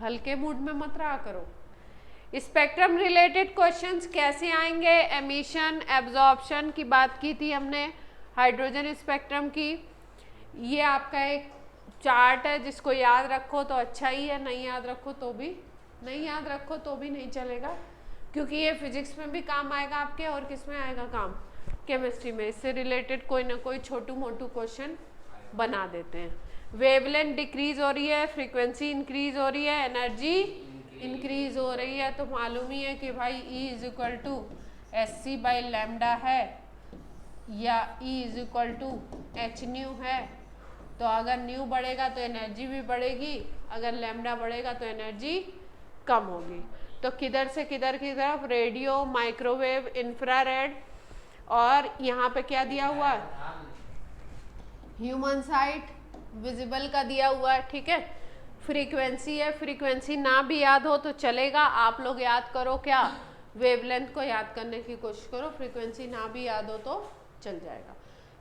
हल्के मूड में मत रहा करो। स्पेक्ट्रम रिलेटेड क्वेश्चंस कैसे आएंगे? एमिशन, एब्जॉर्प्शन की बात की थी हमने हाइड्रोजन स्पेक्ट्रम की। ये आपका एक चार्ट है, जिसको याद रखो तो अच्छा ही है, नहीं याद रखो तो भी नहीं चलेगा, क्योंकि ये फिजिक्स में भी काम आएगा आपके, और किस में आएगा काम? केमिस्ट्री में। इससे रिलेटेड कोई ना कोई छोटू मोटू क्वेश्चन बना देते हैं। वेवलेंथ डिक्रीज हो रही है, फ्रीक्वेंसी इंक्रीज हो रही है, एनर्जी इंक्रीज हो रही है, तो मालूम ही है कि भाई E is equal to SC by lambda है, या E is equal to h nu है। तो अगर न्यू बढ़ेगा तो एनर्जी भी बढ़ेगी, अगर लैम्डा बढ़ेगा तो एनर्जी कम होगी। तो किधर से किधर की तरफ? रेडियो, माइक्रोवेव, इंफ्रारेड, और यहाँ पे क्या दिया हुआ है? ह्यूमन साइट, विजिबल का दिया हुआ है, ठीक है। फ्रीक्वेंसी है, फ्रीक्वेंसी ना भी याद हो तो चलेगा, आप लोग याद करो क्या? वेवलेंथ को याद करने की कोशिश करो, फ्रीक्वेंसी ना भी याद हो तो चल जाएगा।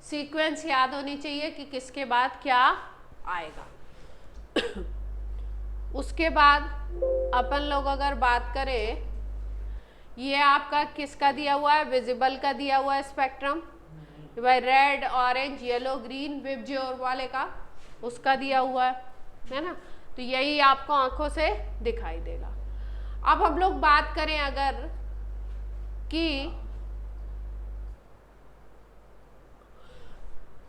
सीक्वेंस याद होनी चाहिए कि किसके बाद क्या आएगा। उसके बाद अपन लोग अगर बात करें, ये आपका किसका दिया हुआ है? विजिबल का दिया हुआ है स्पेक्ट्रम, भाई रेड, ऑरेंज, येलो, ग्रीन, विबज्योर वाले का उसका दिया हुआ है ना। तो यही आपको आंखों से दिखाई देगा। अब हम लोग बात करें अगर कि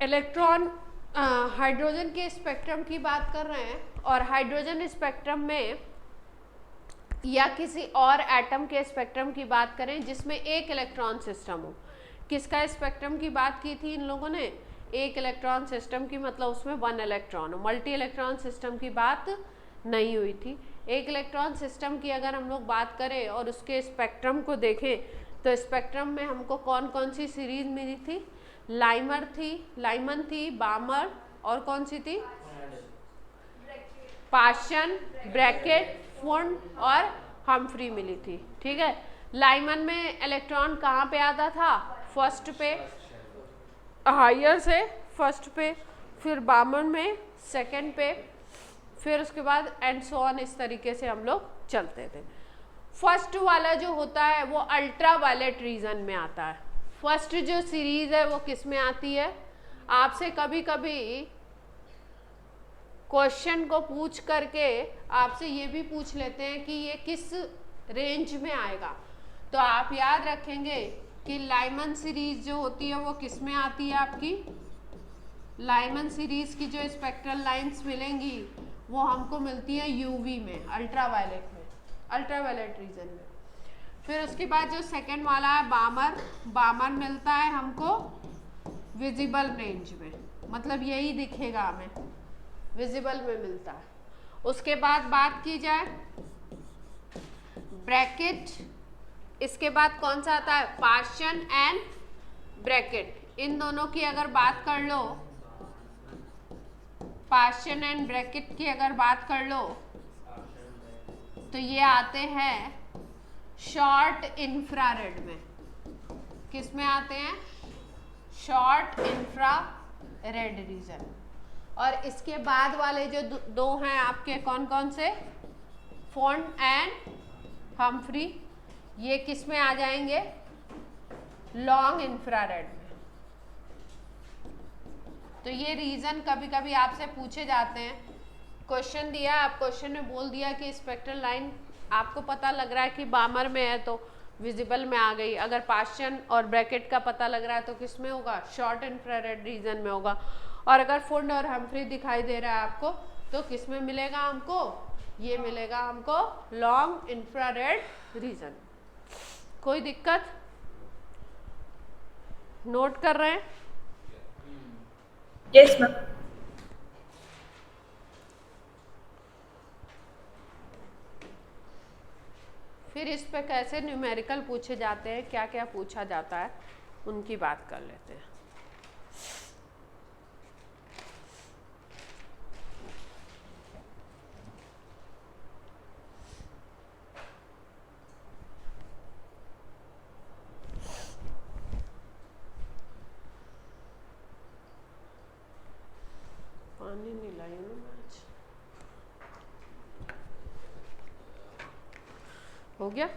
इलेक्ट्रॉन, हाइड्रोजन के स्पेक्ट्रम की बात कर रहे हैं, और हाइड्रोजन स्पेक्ट्रम में या किसी और एटम के स्पेक्ट्रम की बात करें जिसमें एक इलेक्ट्रॉन सिस्टम हो। किसका स्पेक्ट्रम की बात की थी इन लोगों ने? एक इलेक्ट्रॉन सिस्टम की, मतलब उसमें 1 इलेक्ट्रॉन हो। मल्टी इलेक्ट्रॉन सिस्टम की बात नहीं हुई थी। एक इलेक्ट्रॉन सिस्टम की अगर हम लोग बात करें और उसके स्पेक्ट्रम को देखें, तो स्पेक्ट्रम में हमको कौन कौन सी सीरीज मिली थी? लाइमन थी, बामर, और कौन सी थी? पाशन, ब्रैकेट, फुंड और हम्फ्री मिली थी, ठीक है। लाइमन में इलेक्ट्रॉन कहाँ पे आता था? फर्स्ट पे, हायर से फर्स्ट पे, फिर बामन में सेकंड पे, फिर उसके बाद एंड सो ऑन, इस तरीके से हम लोग चलते थे। फर्स्ट वाला जो होता है वो अल्ट्रा वायलेट रीजन में आता है। फर्स्ट जो सीरीज है वो किस में आती है? आपसे कभी कभी क्वेश्चन को पूछ करके आपसे ये भी पूछ लेते हैं कि ये किस रेंज में आएगा। तो आप याद रखेंगे कि लाइमन सीरीज जो होती है वो किस में आती है आपकी? लाइमन सीरीज की जो स्पेक्ट्रल लाइंस मिलेंगी वो हमको मिलती है यूवी में, अल्ट्रावायलेट में, अल्ट्रावायलेट रीजन में। फिर उसके बाद जो सेकंड वाला है बामर मिलता है हमको विजिबल रेंज में, मतलब यही दिखेगा हमें, विजिबल में मिलता है। उसके बाद बात की जाए ब्रैकेट, इसके बाद कौन सा आता है? Paschen and bracket. इन दोनों की अगर बात कर लो, पाशन एंड ब्रैकेट की अगर बात कर लो, तो ये आते हैं शॉर्ट इंफ्रारेड में। किस में आते हैं? Short infrared reason. और इसके बाद वाले जो दो हैं आपके, कौन कौन से? फॉन्ड एंड हम्फ्री, ये किस में आ जाएंगे? लॉन्ग इंफ्रारेड में। तो ये रीजन कभी कभी आपसे पूछे जाते हैं। क्वेश्चन दिया, आप क्वेश्चन में बोल दिया कि स्पेक्ट्रल लाइन आपको पता लग रहा है कि बामर में है तो विजिबल में आ गई। अगर पाशन और ब्रैकेट का पता लग रहा है तो किस में होगा? शॉर्ट इंफ्रारेड रीजन में होगा। और अगर फुंड और हम्फ्री दिखाई दे रहा है आपको तो किस में मिलेगा हमको? ये मिलेगा हमको लॉन्ग इंफ्रारेड रीजन। कोई दिक्कत? नोट कर रहे हैं? Yes ma'am. फिर इस पे कैसे न्यूमेरिकल पूछे जाते हैं, क्या क्या पूछा जाता है, उनकी बात कर लेते हैं। पानी नहीं लाई हूँ मैं आज। हो गया।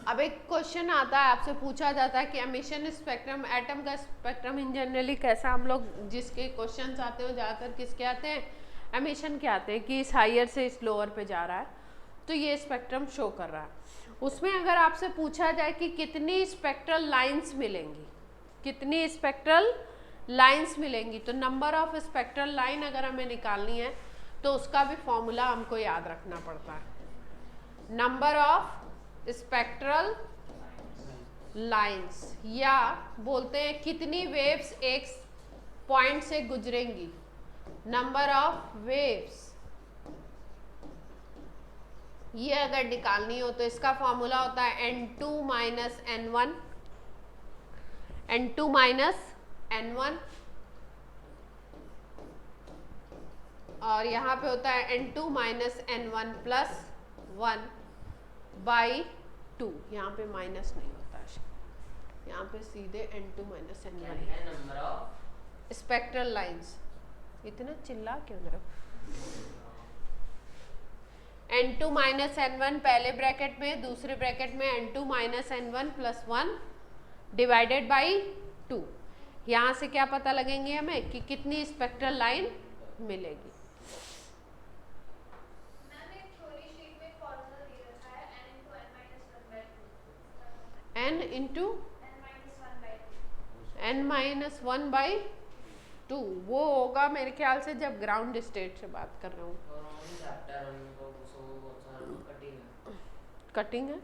अब एक क्वेश्चन आता है, आपसे पूछा जाता है कि एमिशन स्पेक्ट्रम, एटम का स्पेक्ट्रम इन जनरली कैसा, हम लोग जिसके क्वेश्चंस आते हैं ज़्यादातर किसके आते हैं, एमिशन के आते हैं कि इस हायर से इस लोअर पे जा रहा है, तो ये स्पेक्ट्रम शो कर रहा है। उसमें अगर आपसे पूछा जाए कि कितनी स्पेक्ट्रल लाइंस मिलेंगी, कितनी स्पेक्ट्रल लाइंस मिलेंगी, तो नंबर ऑफ स्पेक्ट्रल लाइन अगर हमें निकालनी है तो उसका भी फॉर्मूला हमको याद रखना पड़ता है। नंबर ऑफ स्पेक्ट्रल लाइंस, या बोलते हैं कितनी वेव्स एक पॉइंट से गुजरेंगी, नंबर ऑफ वेव्स, ये अगर निकालनी हो तो इसका फॉर्मूला होता है n2 minus n1, n2 minus n1, और यहाँ पे होता है n2 minus n1 plus 1 by 2, यहाँ पे माइनस नहीं होता है, यहाँ पे सीधे n2 minus n1 number of spectral lines. इतना चिल्ला क्यों रहे हो? n2 माइनस n1 पहले ब्रैकेट में, दूसरे ब्रैकेट में n2 minus n1 plus 1 divided by 2। यहाँ से क्या पता लगेंगे हमें कि कितनी स्पेक्ट्रल लाइन मिलेगी। n into n minus 1 by 2, वो होगा मेरे ख्याल से जब ग्राउंड स्टेट से बात कर रहा हूँ। कटिंग है,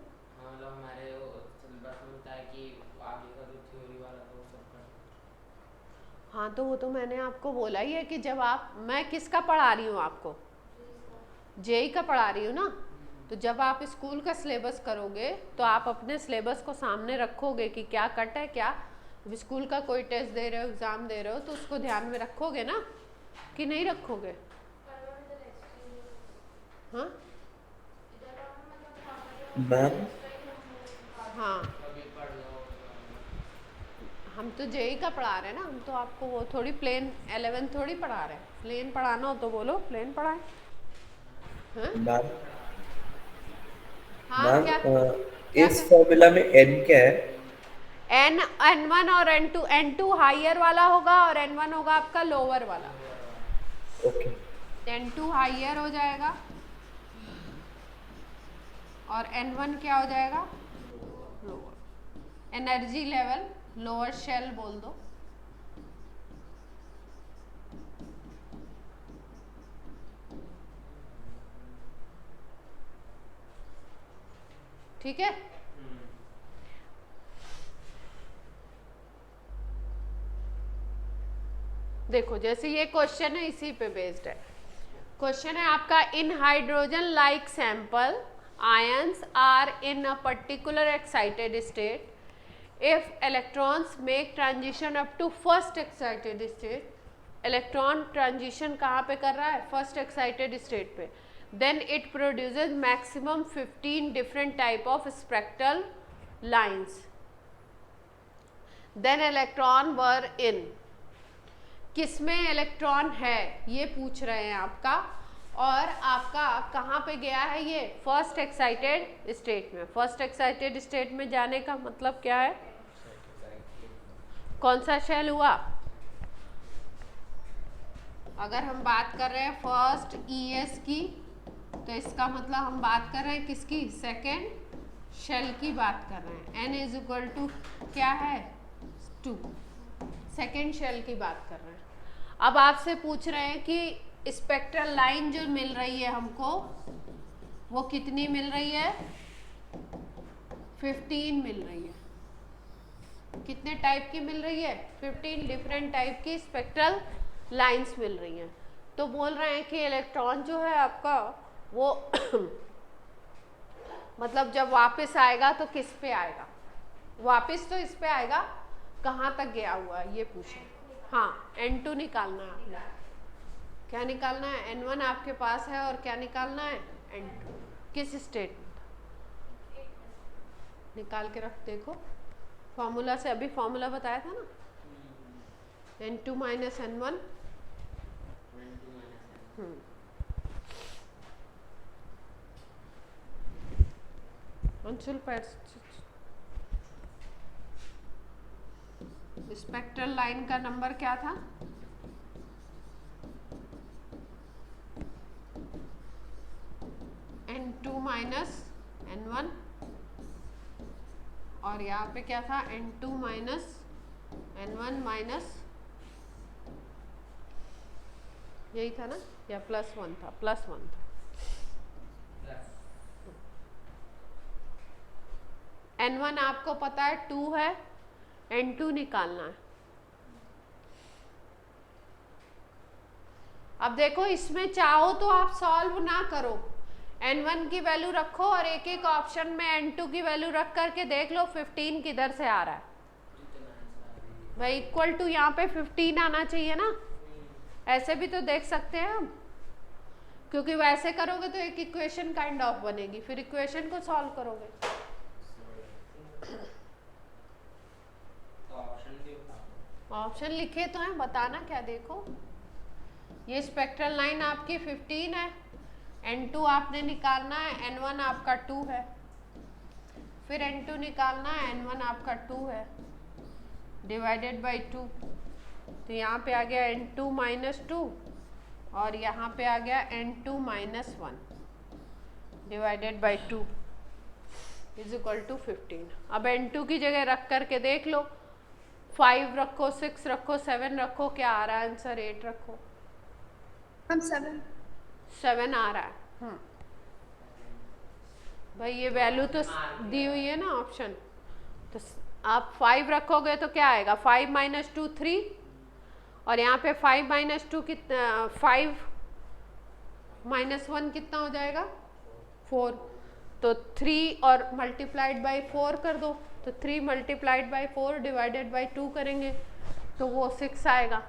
हाँ तो वो तो मैंने आपको बोला ही है कि जब आप, मैं किसका पढ़ा रही हूँ आपको, जेई का पढ़ा रही हूँ ना, तो जब आप स्कूल का सिलेबस करोगे तो आप अपने सिलेबस को सामने रखोगे कि क्या कट है, क्या स्कूल का कोई टेस्ट दे रहे हो, एग्जाम दे रहे हो, तो उसको ध्यान में रखोगे ना कि नहीं रखोगे? हाँ मैम, हाँ, हम तो जेई का पढ़ा रहे हैं ना, हम तो आपको वो थोड़ी प्लेन 11 थोड़ी पढ़ा रहे हैं। प्लेन पढ़ाना हो तो बोलो, प्लेन पढ़ाएं। हाँ मैम, हाँ, क्या इस फॉर्मूला में n क्या है? n1 और n2 हायर वाला होगा और n1 होगा आपका लोअर वाला। ओके, n2 हायर हो जाएगा और n1 क्या हो जाएगा, lower. Energy level lower shell बोल दो। ठीक है, देखो जैसे ये क्वेश्चन है इसी पे बेस्ड है। क्वेश्चन है आपका, in hydrogen like sample ions are in a particular excited state, if electrons make transition up to first excited state, electron transition कहाँ पे कर रहा है, फर्स्ट एक्साइटेड स्टेट पे, then it produces maximum 15 different type of spectral lines, then electron were in, किसमें electron है ये पूछ रहे हैं आपका, और आपका कहाँ पे गया है ये, फर्स्ट एक्साइटेड स्टेट में। फर्स्ट एक्साइटेड स्टेट में जाने का मतलब क्या है, कौन सा शेल हुआ, अगर हम बात कर रहे हैं फर्स्ट ES की तो इसका मतलब हम बात कर रहे हैं किसकी, सेकेंड शेल की बात कर रहे हैं। n इज इक्वल टू क्या है 2, सेकेंड शेल की बात कर रहे हैं। अब आपसे पूछ रहे हैं कि स्पेक्ट्रल लाइन जो मिल रही है हमको वो कितनी मिल रही है, 15 मिल रही है। कितने टाइप की मिल रही है, 15 डिफरेंट टाइप की स्पेक्ट्रल लाइंस मिल रही हैं। तो बोल रहे हैं कि इलेक्ट्रॉन जो है आपका वो मतलब जब वापस आएगा तो किस पे आएगा, वापस तो इस पे आएगा, कहाँ तक गया हुआ है ये पूछे। हाँ, n2 निकालना है आपने, क्या निकालना है, n1 आपके पास है और क्या निकालना है n2, किस स्टेट में निकाल के रख, देखो फॉर्मूला से, अभी फॉर्मूला बताया था ना, N2 minus N1. अंशुल पैर स्पेक्ट्रल लाइन का नंबर क्या था? N2 माइनस N1 और यहाँ पे क्या था? N2 माइनस N1 माइनस यही था ना, या +1 था? +1 था। N1 आपको पता है 2 है, N2 निकालना है। अब देखो इसमें चाहो तो आप सॉल्व ना करो, N1 की वैल्यू रखो और एक एक ऑप्शन में N2 की वैल्यू रख करके देख लो 15 किधर से आ रहा है भाई। इक्वल टू यहाँ पे 15 आना चाहिए ना, ऐसे भी तो देख सकते हैं हम, क्योंकि वैसे करोगे तो एक इक्वेशन काइंड ऑफ बनेगी, फिर इक्वेशन को सॉल्व करोगे। ऑप्शन लिखे तो हैं, बताना क्या। देखो ये स्पेक्ट्रल लाइन आपकी 15 है, N2 आपने निकालना है, N1 आपका 2 है, फिर N2 निकालना है, N1 आपका 2 है, डिवाइडेड बाई 2। तो यहाँ पे आ गया N2 माइनस 2 और यहाँ पे आ गया N2 minus 1 divided by 2 is equal to 15। अब N2 की जगह रख करके देख लो, 5 रखो, 6 रखो, 7 रखो, क्या आ रहा है आंसर? 8 रखो। हम 7 आ रहा है। भाई ये वैल्यू तो दी हुई है ना ऑप्शन, तो आप 5 रखोगे तो क्या आएगा? 5 माइनस 2 3 और यहाँ पे 5 माइनस 2 कितना? 5 माइनस 1 कितना हो जाएगा? 4। तो 3 और मल्टीप्लाइड बाई 4 कर दो, तो 3 मल्टीप्लाइड बाई 4 डिवाइडेड बाई 2 करेंगे तो वो 6 आएगा।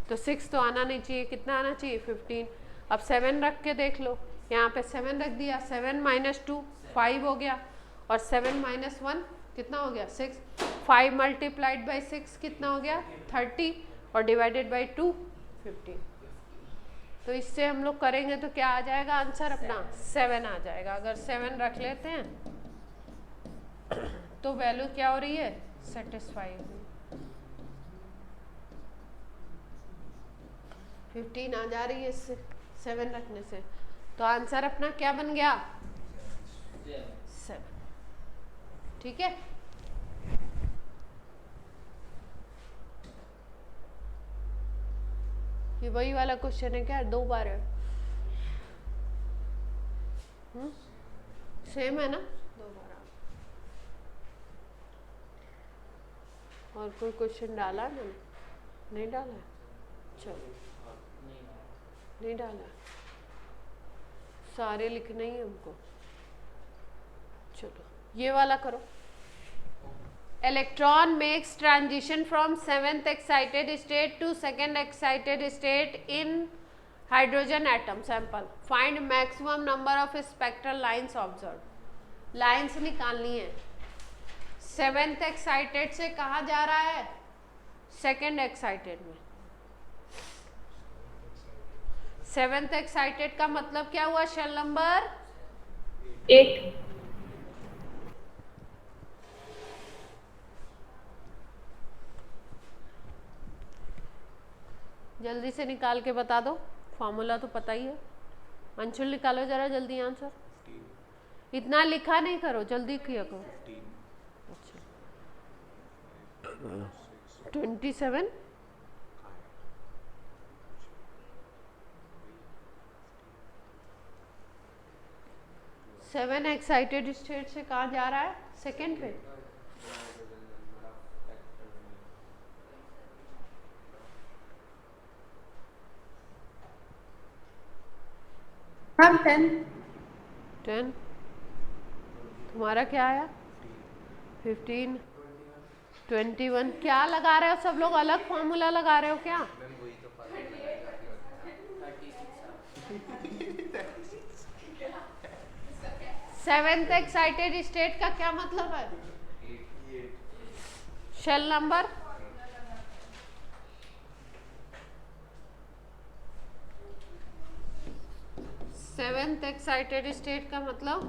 तो 6 तो आना नहीं चाहिए, कितना आना चाहिए? 15। अब 7 रख के देख लो, यहाँ पे 7 रख दिया, 7 माइनस 2 5 हो गया और 7 माइनस 1 कितना हो गया? 6। 5 मल्टीप्लाइड बाई 6 कितना हो गया? 30 और डिवाइडेड बाई 2 15। तो इससे हम लोग करेंगे तो क्या आ जाएगा आंसर अपना? 7 आ जाएगा। अगर 7 रख लेते हैं तो वैल्यू क्या हो रही है? सेटिस्फाई हो रही है। 15 आ जा रही है इससे 7 रखने से, तो आंसर अपना क्या बन गया? 7। ठीक है। ये वही वाला क्वेश्चन है क्या? 2 बार है। सेम है ना? 2 बार। और कोई क्वेश्चन डाला है मैंने? नहीं डाला है? चलो, नहीं डाला, सारे लिखने ही हमको। चलो ये वाला करो। Electron makes transition from 7th excited state to 2nd excited state in hydrogen atom sample. Find maximum number of spectral lines observe. Lines निकालनी है। 7th एक्साइटेड से कहाँ जा रहा है? 2nd एक्साइटेड में। 7th एक्साइटेड का मतलब क्या हुआ? Shell number 8। जल्दी से निकाल के बता दो, फॉर्मूला तो पता ही है। अंशुल निकालो जरा जल्दी आंसर। इतना लिखा नहीं करो, जल्दी किया करो। अच्छा 27 7 एक्साइटेड स्टेट से कहाँ जा रहा है? 2nd पे। हम 10। तुम्हारा क्या आया? 15 21। क्या लगा रहे हो सब लोग? अलग फॉर्मूला लगा रहे हो क्या? सेवेंथ एक्साइटेड स्टेट का क्या मतलब है? Shell number seventh excited state का मतलब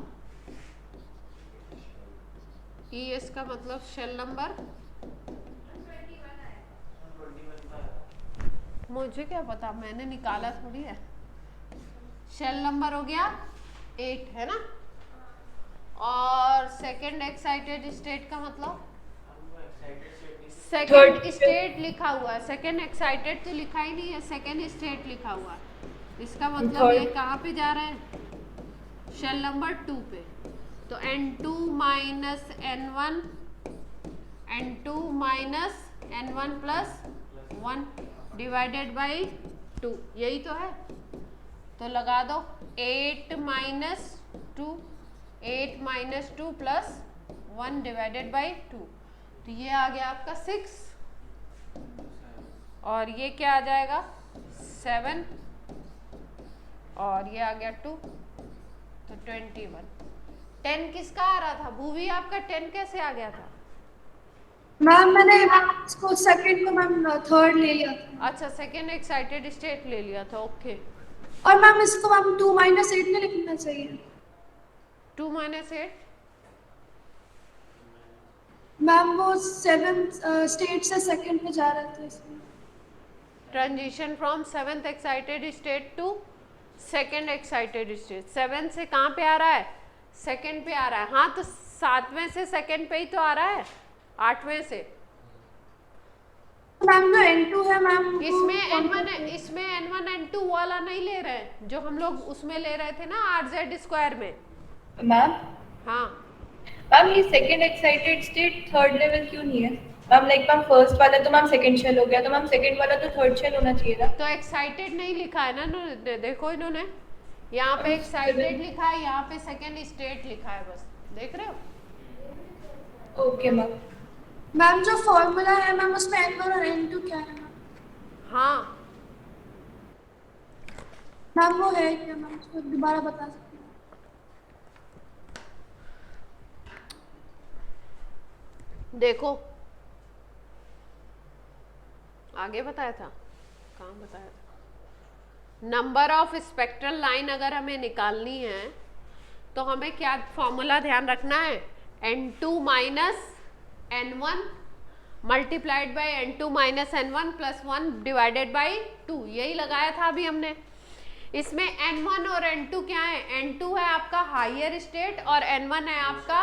ES का मतलब शेल नंबर, मुझे क्या पता, मैंने निकाला थोड़ी है। शेल नंबर हो गया 8 है ना। और सेकेंड एक्साइटेड स्टेट का मतलब सेकेंड स्टेट लिखा हुआ है, सेकेंड एक्साइटेड तो लिखा ही नहीं है, सेकेंड स्टेट लिखा हुआ है। इसका मतलब ये कहाँ पे जा रहा है, शेल नंबर 2 पे। तो N2 minus N1, N2 minus N1 plus 1 divided by 2, यही तो है। तो लगा दो 8 minus 2, 8 minus 2 plus 1 divided by 2, तो ये आ गया आपका 6 और ये क्या आ जाएगा 7 और ये आ गया 2, तो 21। 10 किसका आ रहा था भूवी, आपका 10 कैसे आ गया था? मैम मैंने इसको सेकंड को मैम थर्ड ले लिया था। अच्छा, सेकेंड एक्साइटेड स्टेट ले लिया था, ओके। और मैम इसको मैम 2 माइनस 8 में लिखना चाहिए। 2 माइनस 8 मैम वो 7th स्टेट से सेकंड पे जा रहा था इसमें। Transition from seventh excited state to second excited state. 7 से कहाँ पे आ रहा है, सेकेंड पे आ रहा है। हाँ, तो 7वें से सेकेंड पे ही तो आ रहा है, 8वें से। मैम जो N2 है मैम इसमें N1 है, इसमें N1 N2 वाला नहीं ले रहे हैं जो हम लोग उसमें ले रहे थे ना RZ स्क्वायर में। मैम हाँ मैम ये second excited state third level क्यों नहीं है मैम? लाइक मैम फर्स्ट वाला तो मैम सेकंड शेल हो गया, तो मैम सेकंड वाला तो थर्ड शेल होना चाहिए था। तो एक्साइटेड नहीं लिखा है ना, देखो इन्होंने यहाँ पे एक्साइटेड लिखा है, यहाँ पे सेकेंड स्टेट लिखा है, बस देख रहे हो। Okay ma'am. मैम जो फॉर्मूला है मैम उसमें N1 और N2 क्या है मैम? हाँ मैम वो है क्या मैम, उसको दोबारा बता सकते हैं? देखो आगे बताया था, कहाँ बताया था। नंबर ऑफ स्पेक्ट्रल लाइन अगर हमें निकालनी है तो हमें क्या फॉर्मूला ध्यान रखना है, N2 minus N1 multiplied by N2 minus N1 plus 1 divided by 2, यही लगाया था अभी हमने। इसमें N1 और N2 क्या है, N2 है आपका हायर स्टेट और N1 है आपका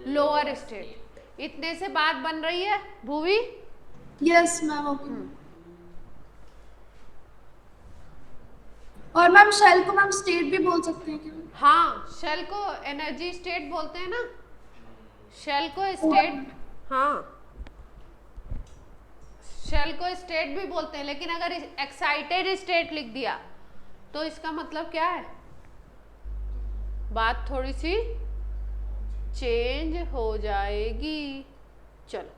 लोअर स्टेट। इतने से बात बन रही है भूवी? Yes ma'am okay. और मैम शेल को मैम स्टेट भी बोल सकते हैं क्या? हाँ, शेल को एनर्जी स्टेट बोलते हैं ना, शेल को स्टेट, हाँ शेल को स्टेट भी बोलते हैं, लेकिन अगर एक्साइटेड स्टेट लिख दिया तो इसका मतलब क्या है, बात थोड़ी सी चेंज हो जाएगी। चलो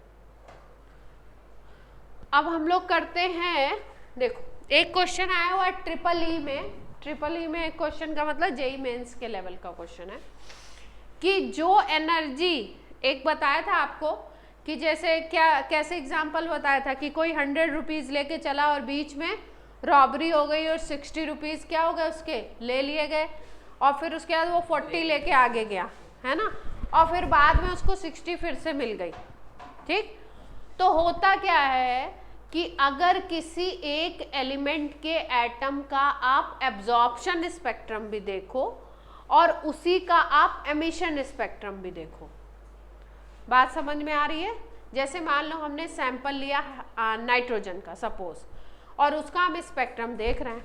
अब हम लोग करते हैं, देखो एक क्वेश्चन आया हुआ ट्रिपल ई में एक क्वेश्चन का मतलब जेई मेंस के लेवल का क्वेश्चन है कि जो एनर्जी एक बताया था आपको कि जैसे क्या कैसे एग्जांपल बताया था कि कोई 100 रुपीज़ लेके चला और बीच में रॉबरी हो गई और 60 रुपीज़ क्या हो गए उसके ले लिए गए, और फिर उसके बाद वो 40 लेके आगे गया है ना, और फिर बाद में उसको 60 फिर से मिल गई। ठीक, तो होता क्या है कि अगर किसी एक एलिमेंट के एटम का आप एब्जॉर्प्शन स्पेक्ट्रम भी देखो और उसी का आप एमिशन स्पेक्ट्रम भी देखो, बात समझ में आ रही है? जैसे मान लो हमने सैंपल लिया नाइट्रोजन का सपोज, और उसका हम स्पेक्ट्रम देख रहे हैं,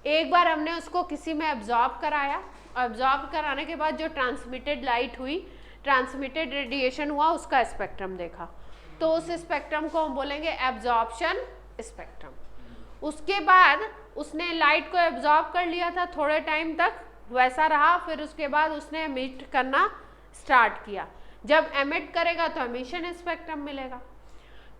एक बार हमने उसको किसी में एब्जॉर्ब कराया, एब्जॉर्ब कराने के बाद जो ट्रांसमिटेड लाइट हुई, ट्रांसमिटेड रेडिएशन हुआ, उसका स्पेक्ट्रम देखा, तो उस स्पेक्ट्रम को हम बोलेंगे एब्जॉर्प्शन स्पेक्ट्रम। उसके बाद उसने लाइट को एब्जॉर्ब कर लिया था, थोड़े टाइम तक वैसा रहा, फिर उसके बाद उसने एमिट करना स्टार्ट किया, जब एमिट करेगा तो एमिशन स्पेक्ट्रम मिलेगा।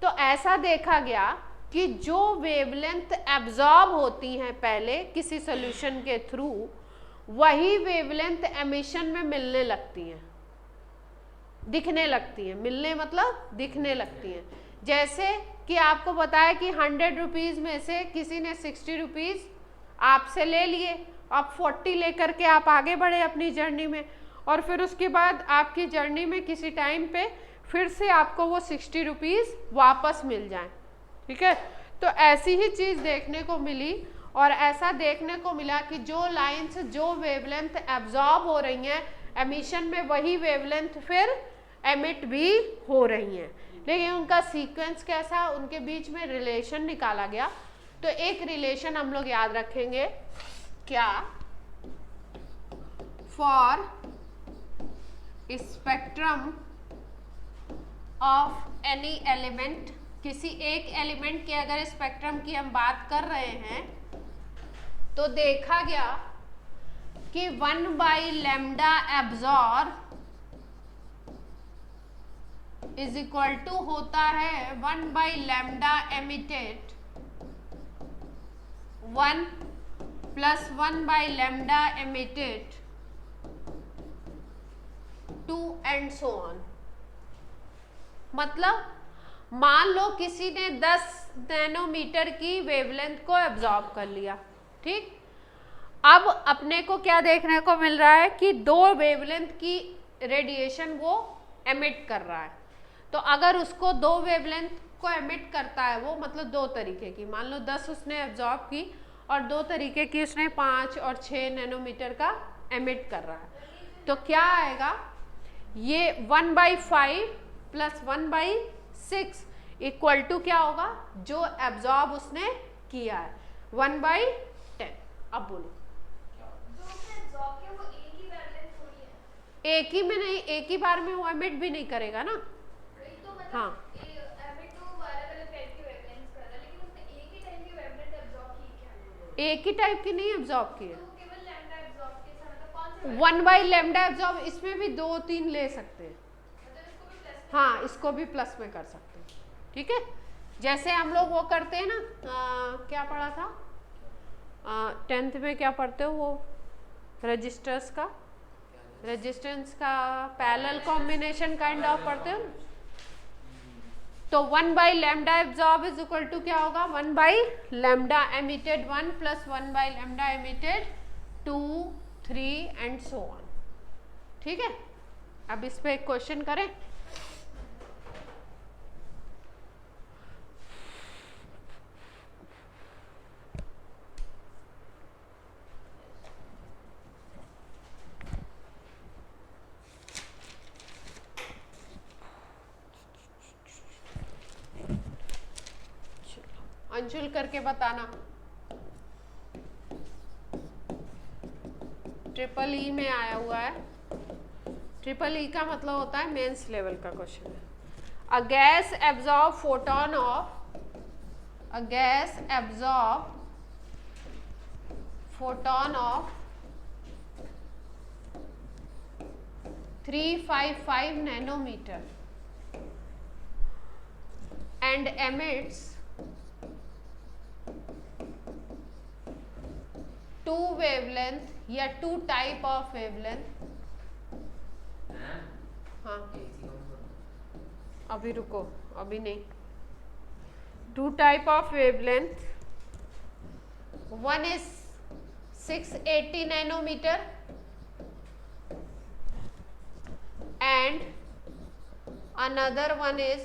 तो ऐसा देखा गया कि जो वेवलेंथ एब्जॉर्ब होती हैं पहले किसी सॉल्यूशन के थ्रू, वही वेवलेंथ एमिशन में मिलने लगती हैं, दिखने लगती हैं, मिलने मतलब दिखने लगती हैं। जैसे कि आपको बताया कि 100 रुपीज़ में से किसी ने 60 रुपीज़ आपसे ले लिए अब 40 लेकर के आप आगे बढ़े अपनी जर्नी में, और फिर उसके बाद आपकी जर्नी में किसी टाइम पे फिर से आपको वो 60 रुपीज़ वापस मिल जाए, ठीक है। तो ऐसी ही चीज़ देखने को मिली, और ऐसा देखने को मिला कि जो लाइंस जो वेवलेंथ एब्जॉर्ब हो रही हैं एमिशन में, वही वेवलेंथ फिर एमिट भी हो रही हैं, लेकिन उनका सीक्वेंस कैसा, उनके बीच में रिलेशन निकाला गया। तो एक रिलेशन हम लोग याद रखेंगे, क्या, for spectrum of any element, किसी एक एलिमेंट के अगर स्पेक्ट्रम की हम बात कर रहे हैं तो देखा गया कि 1/λ एब्जॉर्ब इज इक्वल टू होता है 1/λ emitted 1 plus 1/λ emitted 2 and so on. मतलब मान लो किसी ने 10 नैनोमीटर की वेवलेंथ को एब्जॉर्ब कर लिया, ठीक। अब अपने को क्या देखने को मिल रहा है कि 2 वेवलेंथ की रेडिएशन वो एमिट कर रहा है। तो अगर उसको 2 वेवलेंथ को एमिट करता है वो, मतलब 2 तरीके की, मान लो 10 उसने एब्जॉर्ब की और 2 तरीके की उसने 5 और 6 नैनोमीटर का एमिट कर रहा है, तो क्या आएगा, ये 1/5 प्लस 1/6 इक्वल टू क्या होगा, जो एब्जॉर्ब उसने किया है 1/10। अब बोलो, एक ही में नहीं, एक ही बार में वो एमिट भी नहीं करेगा ना। हाँ, एक ही टाइप की नहीं एब्जॉर्ब की है, 1/λ एब्जॉर्ब, इसमें भी 2-3 ले सकते हैं। हाँ, इसको भी प्लस में कर सकते हैं, ठीक है। जैसे हम लोग वो करते हैं ना, क्या पढ़ा था 10th में, क्या पढ़ते हो वो, रजिस्टर्स का, रेजिस्टेंस का पैरेलल कॉम्बिनेशन काइंड ऑफ पढ़ते हो। तो 1/λ एब्जॉर्ब इज इक्वल टू क्या होगा, 1/λ emitted 1 plus 1/λ emitted 2, 3 and so on, ठीक है। अब इस पे एक क्वेश्चन करें। अंशुल करके बताना। ट्रिपल ई में आया हुआ है। ट्रिपल ई का मतलब होता है मेंस लेवल का क्वेश्चन है। A gas absorb photon of, a gas absorb photon of 355 nanometer and emits 2 wavelength या 2 type of wavelength। हाँ, अभी रुको, अभी नहीं। 2 type of wavelength, one is 680 nanometer and another one is,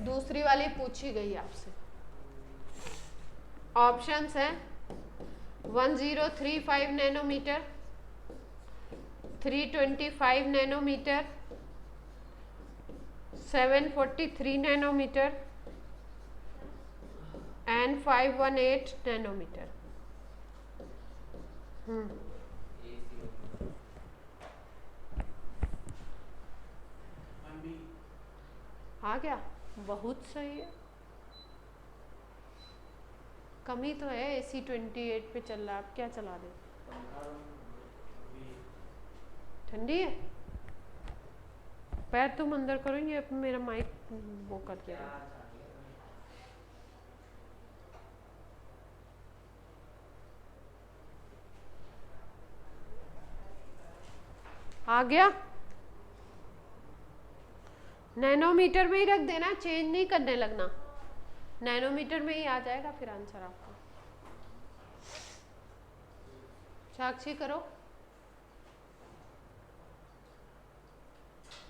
दूसरी वाली पूछी गई आपसे। ऑप्शंस हैं 1035 nanometre, 325 nanometre, 743 nanometre and 518 nanometre. आ गया, बहुत सही है। कमी तो है, AC 28 पे चल रहा है, आप क्या चला रहे? ठंडी है, पैर तुम अंदर करोगे, अब मेरा माइक वो कर देगा। आ गया, नैनोमीटर में ही रख देना, चेंज नहीं करने लगना, नैनोमीटर में ही आ जाएगा फिर आंसर आपका। साक्षी करो,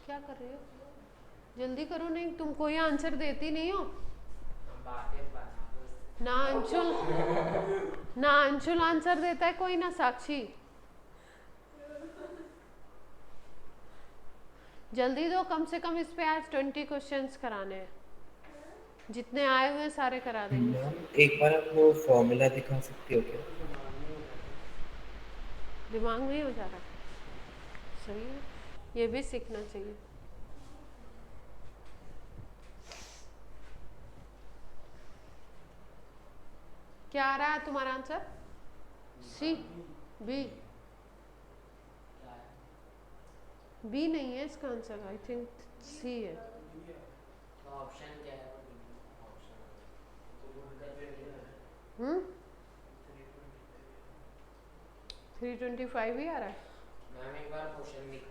क्या कर रही हो? जल्दी करो, नहीं तुम कोई आंसर देती नहीं हो। ना अंशुल आंसर देता है कोई, ना साक्षी। जल्दी दो, कम से कम इस पे आज 20 क्वेश्चंस कराने हैं, जितने आए हुए हैं सारे करा देंगे। मैम एक बार आप वो फॉर्मूला दिखा सकती हो क्या? दिमाग में ही हो जा रहा है, सही है, ये भी सीखना चाहिए। क्या आ रहा है तुम्हारा आंसर? सी, बी? बी नहीं है इसका आंसर, आई थिंक सी है। ऑप्शन क्या है? 325 ही आ रहा है। मैम एक बार क्वेश्चन दिखा।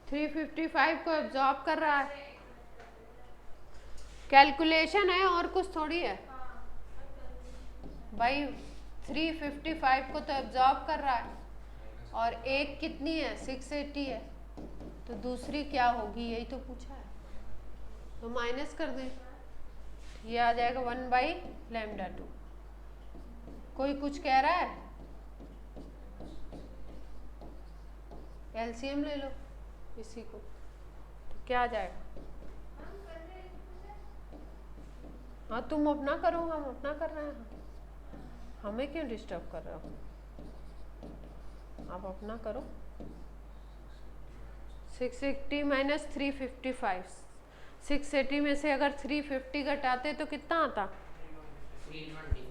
355 को एब्जॉर्ब कर रहा है, कैलकुलेशन है और कुछ थोड़ी है भाई। 355 को तो एब्जॉर्ब कर रहा है, और एक कितनी है? 680 है, तो दूसरी क्या होगी यही तो पूछा है, तो माइनस कर दें, ये आ जाएगा 1/λ2। कोई कुछ कह रहा है? एलसीएम ले लो इसी को, तो क्या आ जाएगा? हाँ तुम अपना करो, हम अपना कर रहे हैं, हमें क्यों डिस्टर्ब कर रहे हो? आप अपना करो। 680 माइनस 355, 680 में से अगर 350 घटाते तो कितना आता? 325।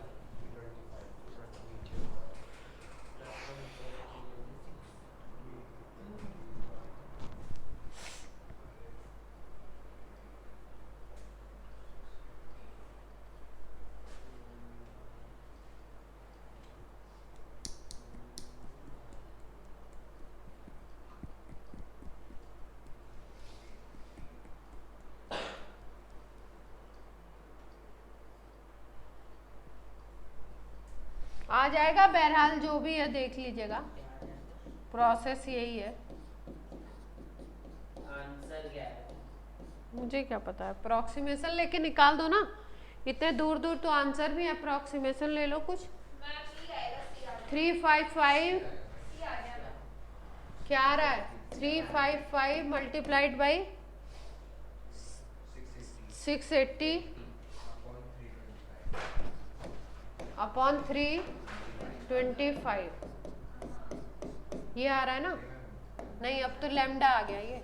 आ जाएगा, बहरहाल जो भी है देख लीजिएगा, प्रोसेस यही है। आंसर क्या है? मुझे क्या पता है, अप्रोक्सीमेशन लेके निकाल दो ना, इतने दूर दूर तो आंसर भी है, अप्रोक्सीमेशन ले लो कुछ। 355 क्या आ रहा है? 355 मल्टीप्लाइड बाई 680 अपॉन 325, ये आ रहा है ना? नहीं, अब तो लैम्डा आ गया ये,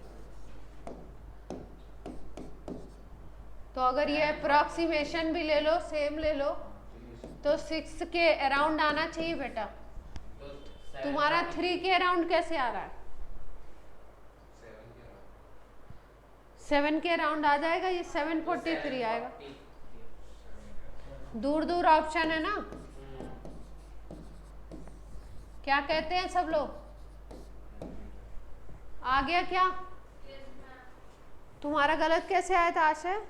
तो अगर ये अप्रोक्सीमेशन भी ले लो, सेम ले लो, तो 6 के अराउंड आना चाहिए बेटा। तुम्हारा 3 के अराउंड कैसे आ रहा है? 7 के अराउंड आ जाएगा, ये 743 आएगा। दूर दूर ऑप्शन है ना, क्या कहते हैं सब लोग? आ गया क्या? तुम्हारा गलत कैसे आया था आशय?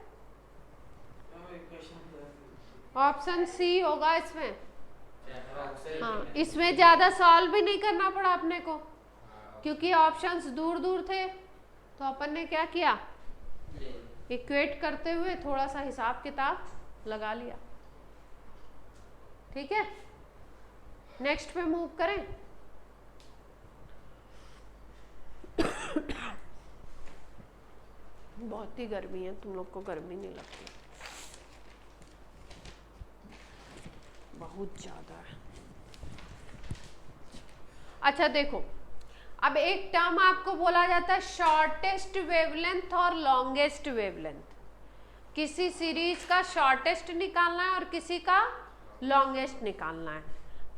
ऑप्शन सी होगा इसमें। हाँ, इसमें ज्यादा सॉल्व भी नहीं करना पड़ा अपने को, क्योंकि ऑप्शंस दूर दूर थे, तो अपन ने क्या किया, इक्वेट करते हुए थोड़ा सा हिसाब किताब लगा लिया। ठीक है, नेक्स्ट पे मूव करें। बहुत ही गर्मी है, तुम लोग को गर्मी नहीं लगती? बहुत ज्यादा है। अच्छा देखो, अब एक टर्म आपको बोला जाता है शॉर्टेस्ट वेवलेंथ और लॉन्गेस्ट वेवलेंथ। किसी सीरीज का शॉर्टेस्ट निकालना है और किसी का लॉन्गेस्ट निकालना है।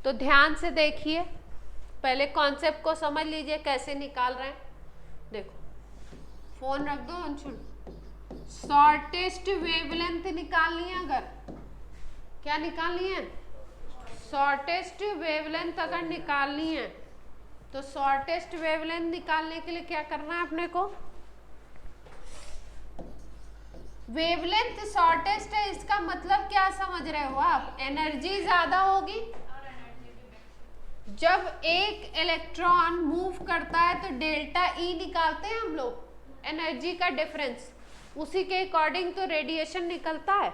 तो ध्यान से देखिए, पहले कॉन्सेप्ट को समझ लीजिए कैसे निकाल रहे हैं। देखो, फोन रख दो अंशुल। शॉर्टेस्ट वेवलेंथ निकालनी है, अगर क्या निकालनी है, शॉर्टेस्ट वेवलेंथ अगर निकालनी है तो शॉर्टेस्ट वेवलेंथ निकालने के लिए क्या करना है अपने को? वेवलेंथ शॉर्टेस्ट है, इसका मतलब क्या समझ रहे हो आप? एनर्जी ज्यादा होगी। जब एक इलेक्ट्रॉन मूव करता है तो डेल्टा ई निकालते हैं हम लोग, एनर्जी का डिफरेंस, उसी के अकॉर्डिंग तो रेडिएशन निकलता है।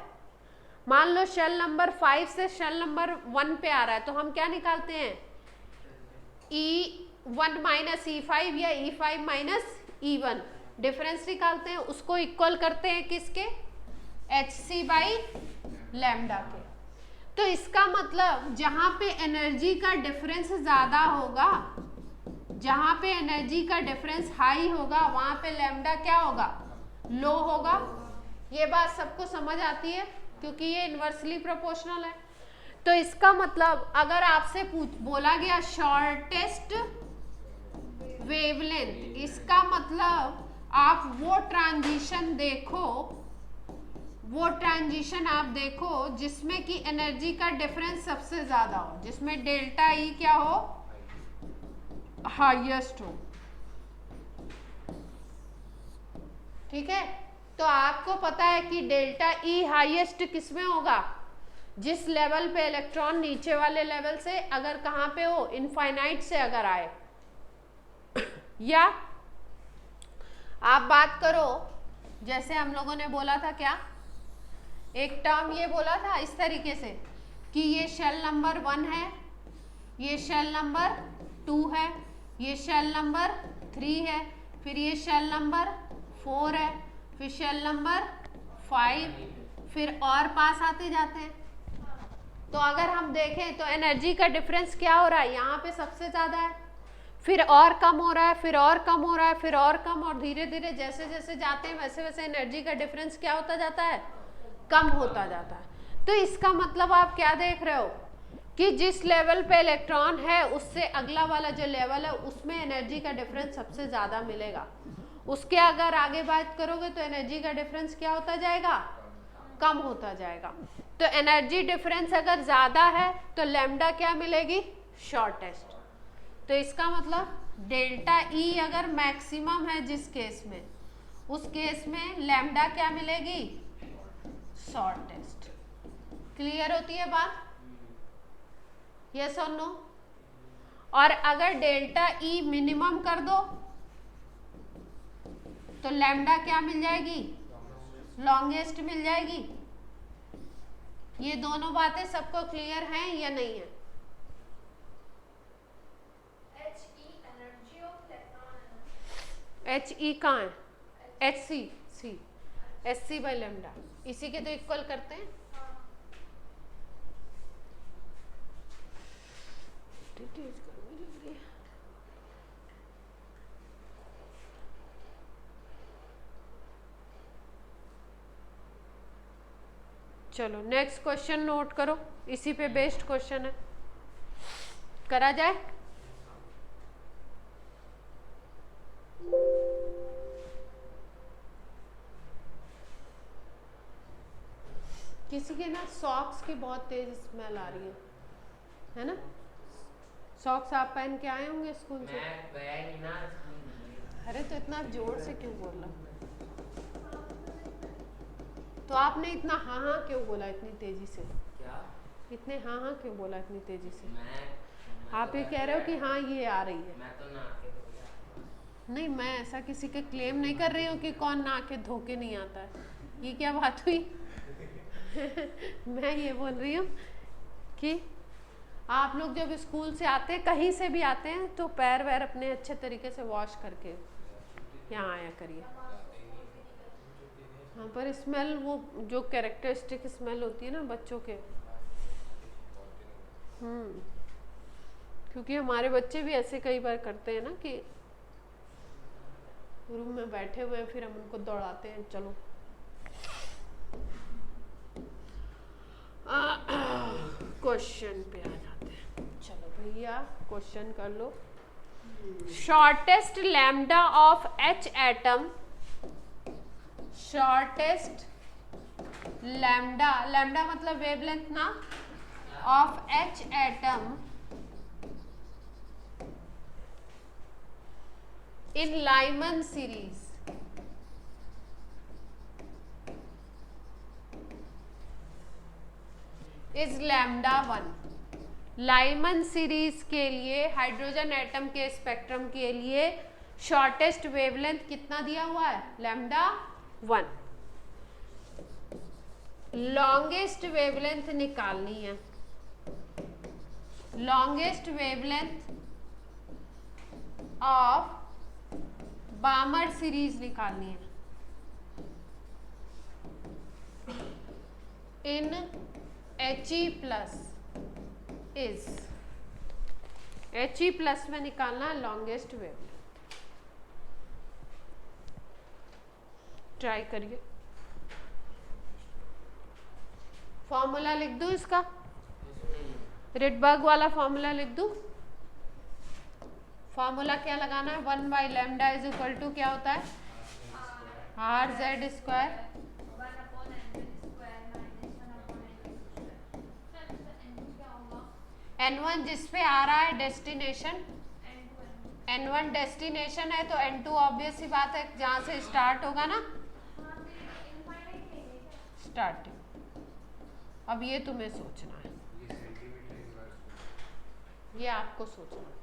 मान लो शेल नंबर 5 से शेल नंबर 1 पे आ रहा है तो हम क्या निकालते हैं? E1 माइनस E5 या E5 माइनस E1 डिफरेंस निकालते हैं, उसको इक्वल करते हैं किसके? hc बाई लैम्डा के। तो इसका मतलब जहां पे एनर्जी का डिफरेंस ज्यादा होगा, जहां पे एनर्जी का डिफरेंस हाई होगा, वहां पे लैम्डा क्या होगा? लो होगा। ये बात सबको समझ आती है क्योंकि ये इन्वर्सली प्रोपोर्शनल है। तो इसका मतलब अगर आपसे बोला गया शॉर्टेस्ट वेवलेंथ, इसका मतलब आप वो ट्रांजिशन देखो, वो ट्रांजिशन आप देखो जिसमें कि एनर्जी का डिफरेंस सबसे ज्यादा हो, जिसमें डेल्टा ई क्या हो? हाईएस्ट हो। ठीक है, तो आपको पता है कि डेल्टा ई हाईएस्ट किस में होगा? जिस लेवल पे इलेक्ट्रॉन नीचे वाले लेवल से अगर कहां पे हो? इनफाइनाइट से अगर आए या आप बात करो जैसे हम लोगों ने बोला था, क्या एक टर्म ये बोला था इस तरीके से कि ये शेल नंबर 1 है, ये शेल नंबर 2 है, ये शेल नंबर 3 है, फिर ये शेल नंबर 4 है, फिर शेल नंबर 5, फिर और पास आते जाते हैं। तो अगर हम देखें तो एनर्जी का डिफरेंस क्या हो रहा है? यहाँ पे सबसे ज्यादा है, फिर और कम हो रहा है, फिर और कम हो रहा है, फिर और कम, और धीरे धीरे जैसे जैसे जाते हैं वैसे वैसे एनर्जी का डिफरेंस क्या होता जाता है? कम होता जाता है। तो इसका मतलब आप क्या देख रहे हो कि जिस लेवल पे इलेक्ट्रॉन है उससे अगला वाला जो लेवल है उसमें एनर्जी का डिफरेंस सबसे ज्यादा मिलेगा। उसके अगर आगे बात करोगे तो एनर्जी का डिफरेंस क्या होता जाएगा? कम होता जाएगा। तो एनर्जी डिफरेंस अगर ज्यादा है तो लैम्डा क्या मिलेगी? शॉर्टेस्ट। तो इसका मतलब डेल्टा ई अगर मैक्सिमम है जिस केस में, उस केस में लैम्डा क्या मिलेगी? शॉर्टेस्ट। क्लियर होती है बात? यस और नो? और अगर डेल्टा ई मिनिमम कर दो तो लैम्डा क्या मिल जाएगी? लॉन्गेस्ट मिल जाएगी। ये दोनों बातें सबको क्लियर हैं या नहीं है? एच ई कहाँ है? H c h c by lambda, इसी के तो इक्वल करते हैं। चलो नेक्स्ट क्वेश्चन नोट करो, इसी पे बेस्ड क्वेश्चन है, करा जाए। किसी के ना सॉक्स की बहुत तेज स्मेल आ रही है ना? सॉक्स आप पहन के आए होंगे स्कूल से? मैं गया ही ना। अरे तो इतना जोर से क्यों बोल रहा? तो आपने इतना हाँ हाँ क्यों बोला इतनी तेजी से? क्या? इतने हाँ हाँ क्यों बोला इतनी तेजी से? मैं आप ये कह रहे हो कि हाँ ये आ रही है। मैं तो नहा के धो गया। नहीं, मैं ऐसा किसी के क्लेम नहीं कर रही हूँ कि कौन नहा के धो के नहीं आता है। ये क्या बात हुई? मैं ये बोल रही हूँ कि आप लोग जब स्कूल से आते हैं, कहीं से भी आते हैं, तो पैर वैर अपने अच्छे तरीके से वॉश करके यहाँ आया करिए। हाँ, पर स्मेल, वो जो कैरेक्टरिस्टिक स्मेल होती है ना बच्चों के, क्योंकि हमारे बच्चे भी ऐसे कई बार करते हैं ना कि रूम में बैठे हुए हैं, फिर हम उनको दौड़ाते हैं, चलो क्वेश्चन पे आ जाते हैं। चलो भैया क्वेश्चन कर लो। Shortest lambda of H atom, shortest lambda, lambda मतलब वेवलेंथ ना, of H atom in Lyman series is lambda 1। Lyman series के लिए हाइड्रोजन एटम के स्पेक्ट्रम के लिए शॉर्टेस्ट वेवलेंथ कितना दिया हुआ है? लैम्डा 1। लॉन्गेस्ट वेवलेंथ निकालनी है। लॉन्गेस्ट वेवलेंथ ऑफ बामर सीरीज निकालनी है इन He+ इज He+ में निकालना है लॉन्गेस्ट वेवलेंथ। ट्राई करिए। फॉर्मूला लिख दूं इसका? रिडबर्ग वाला फॉर्मूला लिख दूं? फॉर्मूला क्या लगाना है? 1/λ इज इक्वल टू क्या होता है? RZ²। N1 जिस पे आ रहा है डेस्टिनेशन, N1 डेस्टिनेशन है तो N2 ऑब्वियस सी बात है जहां से स्टार्ट होगा ना, स्टार्टिंग। अब ये तुम्हें सोचना है, ये आपको सोचना है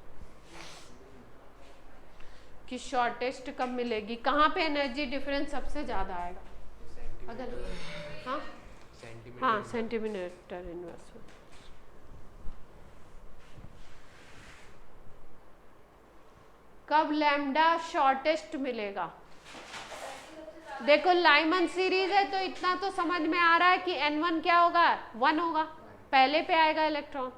कि शॉर्टेस्ट कब मिलेगी, कहाँ पे एनर्जी डिफरेंस सबसे ज्यादा आएगा। अगर हाँ सेंटीमीटर इनवर्स में। कब लैम्डा शॉर्टेस्ट मिलेगा? देखो लाइमन सीरीज है तो इतना तो समझ में आ रहा है कि N1 क्या होगा? 1 होगा, पहले पे आएगा इलेक्ट्रॉन।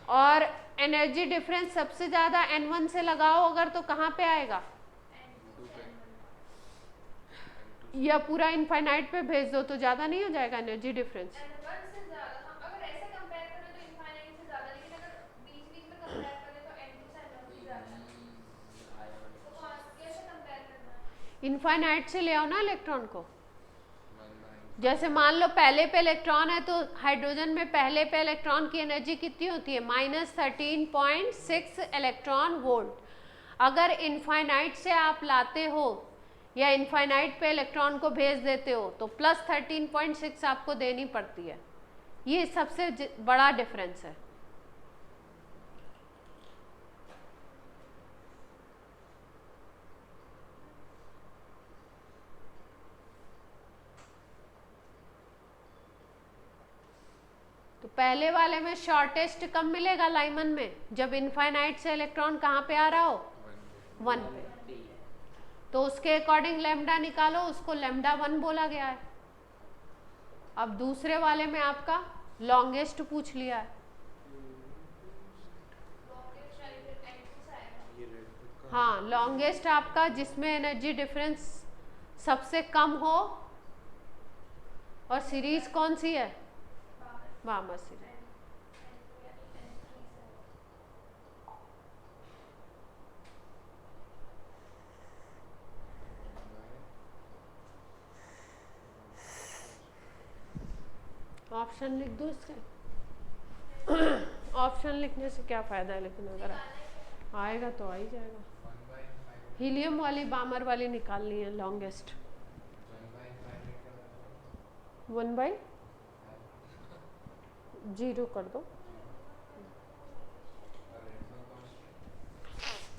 और एनर्जी डिफरेंस सबसे ज्यादा N1 से लगाओ अगर तो कहाँ पे आएगा? या पूरा इनफाइनाइट पे भेज दो तो ज्यादा नहीं हो जाएगा एनर्जी डिफरेंस? इनफाइनाइट से ले आओ ना इलेक्ट्रॉन को। जैसे मान लो पहले पे इलेक्ट्रॉन है तो हाइड्रोजन में पहले पे इलेक्ट्रॉन की एनर्जी कितनी होती है? -13.6 इलेक्ट्रॉन वोल्ट। अगर इनफाइनाइट से आप लाते हो या इनफाइनाइट पे इलेक्ट्रॉन को भेज देते हो तो +13.6 आपको देनी पड़ती है। ये सबसे बड़ा डिफरेंस है। तो पहले वाले में शॉर्टेस्ट कब मिलेगा लाइमन में? जब इनफाइनाइट से इलेक्ट्रॉन कहाँ पे आ रहा हो? 1 पे। तो उसके अकॉर्डिंग लैम्डा निकालो, उसको लैम्डा 1 बोला गया है। अब दूसरे वाले में आपका लॉन्गेस्ट पूछ लिया है। हाँ लॉन्गेस्ट आपका जिसमें एनर्जी डिफरेंस सबसे कम हो। और सीरीज कौन सी है? बामर सीरीज। ऑप्शन लिख दूँ इसके? ऑप्शन लिखने से क्या फायदा है, लेकिन अगर आएगा तो आ ही जाएगा। हीलियम वाली बामर वाली निकालनी है लॉन्गेस्ट। 1/0 कर दो,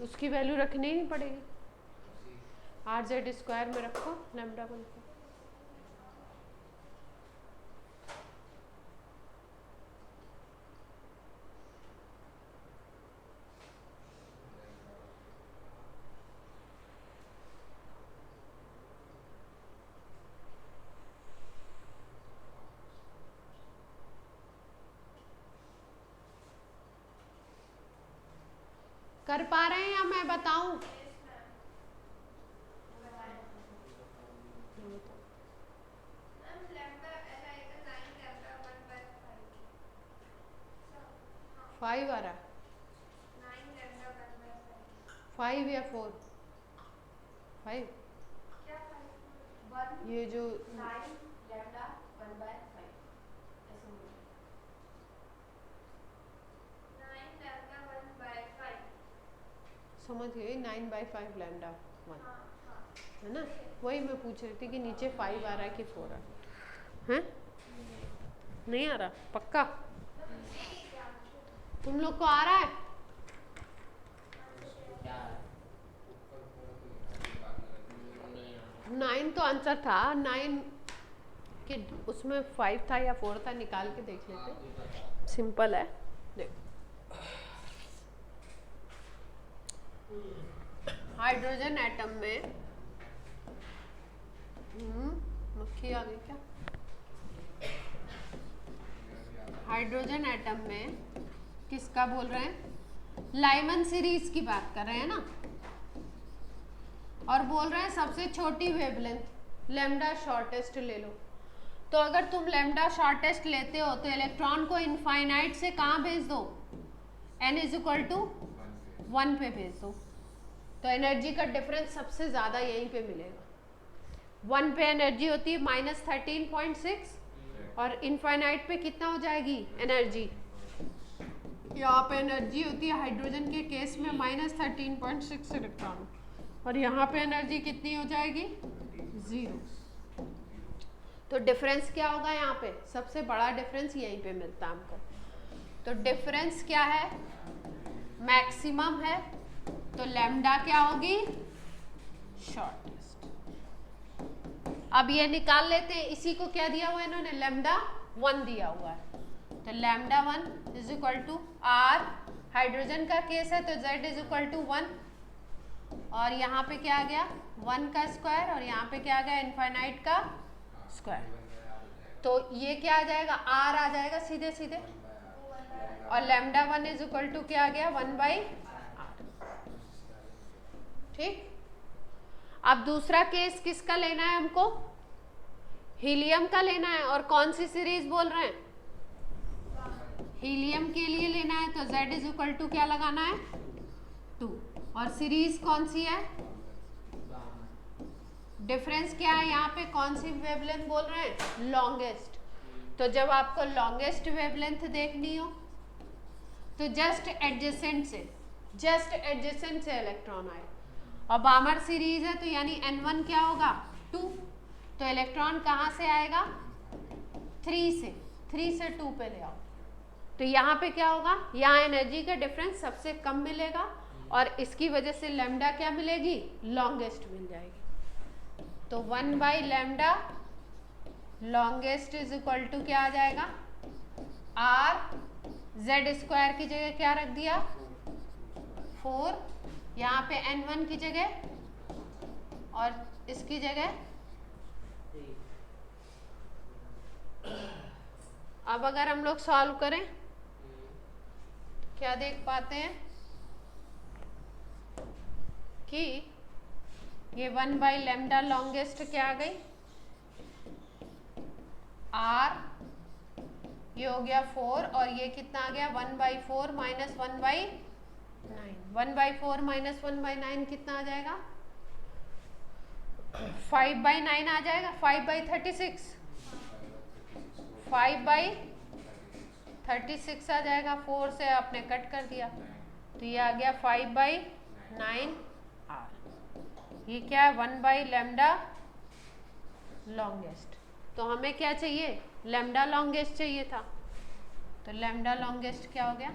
उसकी वैल्यू रखनी ही नहीं पड़ेगी। RZ² में रखो लैम्डा 1 को। कर पा रहे हैं या मैं बताऊं? फाइव आ रहा? 5 या 4? 5। ये जो समझ गई 9/5 लैम्डा 1 है ना। वही मैं पूछ रही थी कि नीचे 5 आ रहा है कि 4 आ रहा है। नहीं आ रहा पक्का? तुम लोग को आ रहा है? क्या 9 तो आंसर था, 9 के उसमें 5 था या 4 था, निकाल के देख लेते, सिंपल है। देख हाइड्रोजन एटम में मक्खी आ गई क्या? हाइड्रोजन एटम में किसका बोल रहे हैं? लाइमन सीरीज की बात कर रहे हैं ना, और बोल रहे हैं सबसे छोटी वेवलेंथ लैम्डा शॉर्टेस्ट ले लो। तो अगर तुम लैम्डा शॉर्टेस्ट लेते हो तो इलेक्ट्रॉन को इनफाइनाइट से कहाँ भेज दो? n = 1 पे भेज दो। तो एनर्जी का डिफरेंस सबसे ज़्यादा यहीं पे मिलेगा। 1 पे एनर्जी होती है -13.6 और इनफाइनाइट पे कितना हो जाएगी एनर्जी? यहाँ पे एनर्जी होती है हाइड्रोजन के केस में -13.6 इलेक्ट्रॉन, और यहाँ पे एनर्जी कितनी हो जाएगी? 0। तो डिफरेंस क्या होगा यहाँ पे? सबसे बड़ा डिफरेंस यहीं पे मिलता है हमको। तो डिफरेंस क्या है? मैक्सिमम है, तो लैम्डा क्या होगी? शॉर्टेस्ट। अब ये निकाल लेते हैं, इसी को क्या दिया हुआ है इन्होंने? लैम्डा 1 दिया हुआ है। तो लैम्डा 1 = R, हाइड्रोजन का केस है तो Z = 1, और यहाँ पे क्या आ गया? 1 का स्क्वायर, और यहाँ पे क्या आ गया? इनफाइनाइट का स्क्वायर। तो ये क्या आ जाएगा? R आ जाएगा सीधे सीधे, और लैम्डा 1 = क्या आ गया? 1/R। ठीक। अब दूसरा केस किसका लेना है हमको? हीलियम का लेना है, और कौन सी सीरीज बोल रहे हैं? हीलियम के लिए लेना है, तो Z = क्या लगाना है? 2, और सीरीज कौन सी है? डिफरेंस क्या है यहाँ पे? कौन सी वेवलेंथ बोल रहे हैं? लॉन्गेस्ट। तो जब आपको लॉन्गेस्ट वेवलेंथ देखनी हो तो जस्ट एडजेसेंट से इलेक्ट्रॉन आए, और बामर सीरीज है तो यानी N1 क्या होगा? 2। तो इलेक्ट्रॉन कहाँ से आएगा? 3 से 2 पे ले आओ। तो यहाँ पे क्या होगा? यहाँ एनर्जी का डिफरेंस सबसे कम मिलेगा, और इसकी वजह से लैम्डा क्या मिलेगी? लॉन्गेस्ट मिल जाएगी। तो 1/λ लॉन्गेस्ट = क्या आ जाएगा? R, Z² की जगह क्या रख दिया? 4, यहाँ पे N1 की जगह, और इसकी जगह। अब अगर हम लोग सॉल्व करें क्या देख पाते हैं कि ये 1/λ लॉन्गेस्ट क्या आ गई? R, ये हो गया 4, और ये कितना आ गया? 1/4 - 1/9। 1/4 - 1/9 कितना आ जाएगा? 5/9 आ जाएगा। 5/36 5/36 आ जाएगा। 4 से आपने कट कर दिया, तो ये आ गया 5/9 R। ये क्या है? 1/λ लॉन्गेस्ट। तो हमें क्या चाहिए? लैम्डा लॉन्गेस्ट चाहिए था, तो लैम्डा लॉन्गेस्ट क्या हो गया?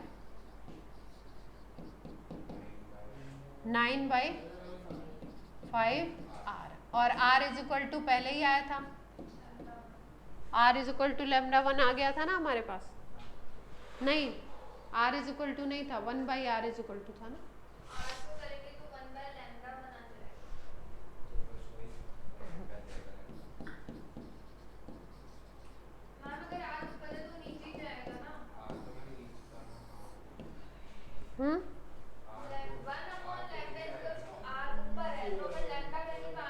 9/5 R, और R = पहले ही आया था, R = λ1 आ गया था ना हमारे पास। नहीं, R = नहीं था, 1/R = था ना।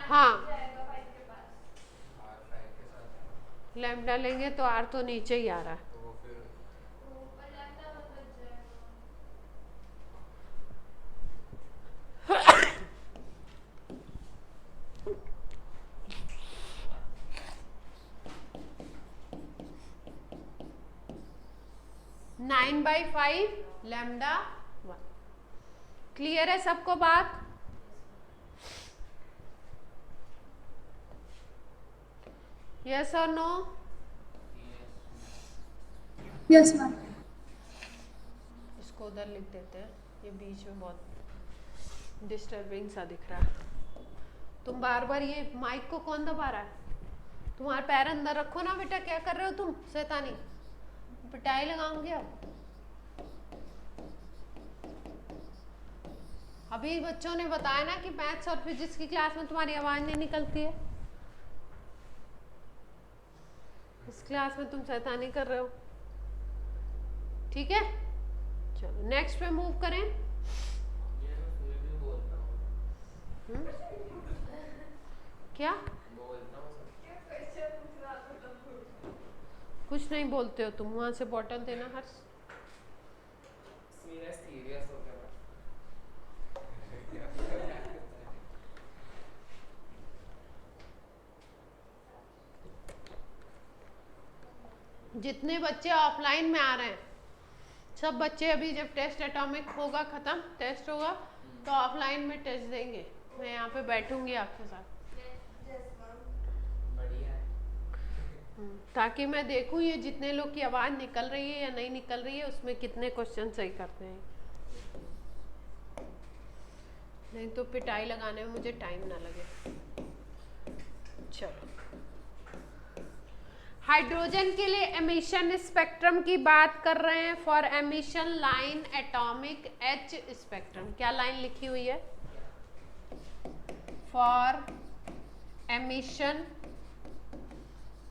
हाँ, लैम्डा लेंगे तो R तो नीचे ही आ रहा है। 9/5 λ1। क्लियर है सबको बात? यस और नो? Yes ma'am. इसको उधर लिख देते हैं, ये बीच में बहुत डिस्टर्बिंग सा दिख रहा है। तुम बार बार ये माइक को कौन दबा रहा है? तुम्हारे पैर अंदर रखो ना बेटा, क्या कर रहे हो तुम शैतानी? पिटाई लगाऊंगी अब। अभी बच्चों ने बताया ना कि मैथ्स और फिजिक्स की क्लास में तुम्हारी आवाज नहीं निकलती है। इस क्लास में तुम शैतानी कर रहे हो, ठीक है? चलो नेक्स्ट पे मूव करें। क्या कुछ नहीं बोलते हो तुम? वहां से बॉटल देना हर्ष। सीरियस हो गया। जितने बच्चे ऑफलाइन में आ रहे हैं, सब बच्चे अभी जब टेस्ट एटॉमिक होगा खत्म, टेस्ट होगा तो ऑफलाइन में टेस्ट देंगे। मैं यहाँ पे बैठूंगी आपके साथ, बढ़िया है। ताकि मैं देखूं ये जितने लोग की आवाज निकल रही है या नहीं निकल रही है, उसमें कितने क्वेश्चन सही करते हैं। नहीं तो पिटाई लगाने में मुझे टाइम ना लगे। चलो, हाइड्रोजन के लिए एमिशन स्पेक्ट्रम की बात कर रहे हैं। For emission line atomic H spectrum, क्या लाइन लिखी हुई है? For emission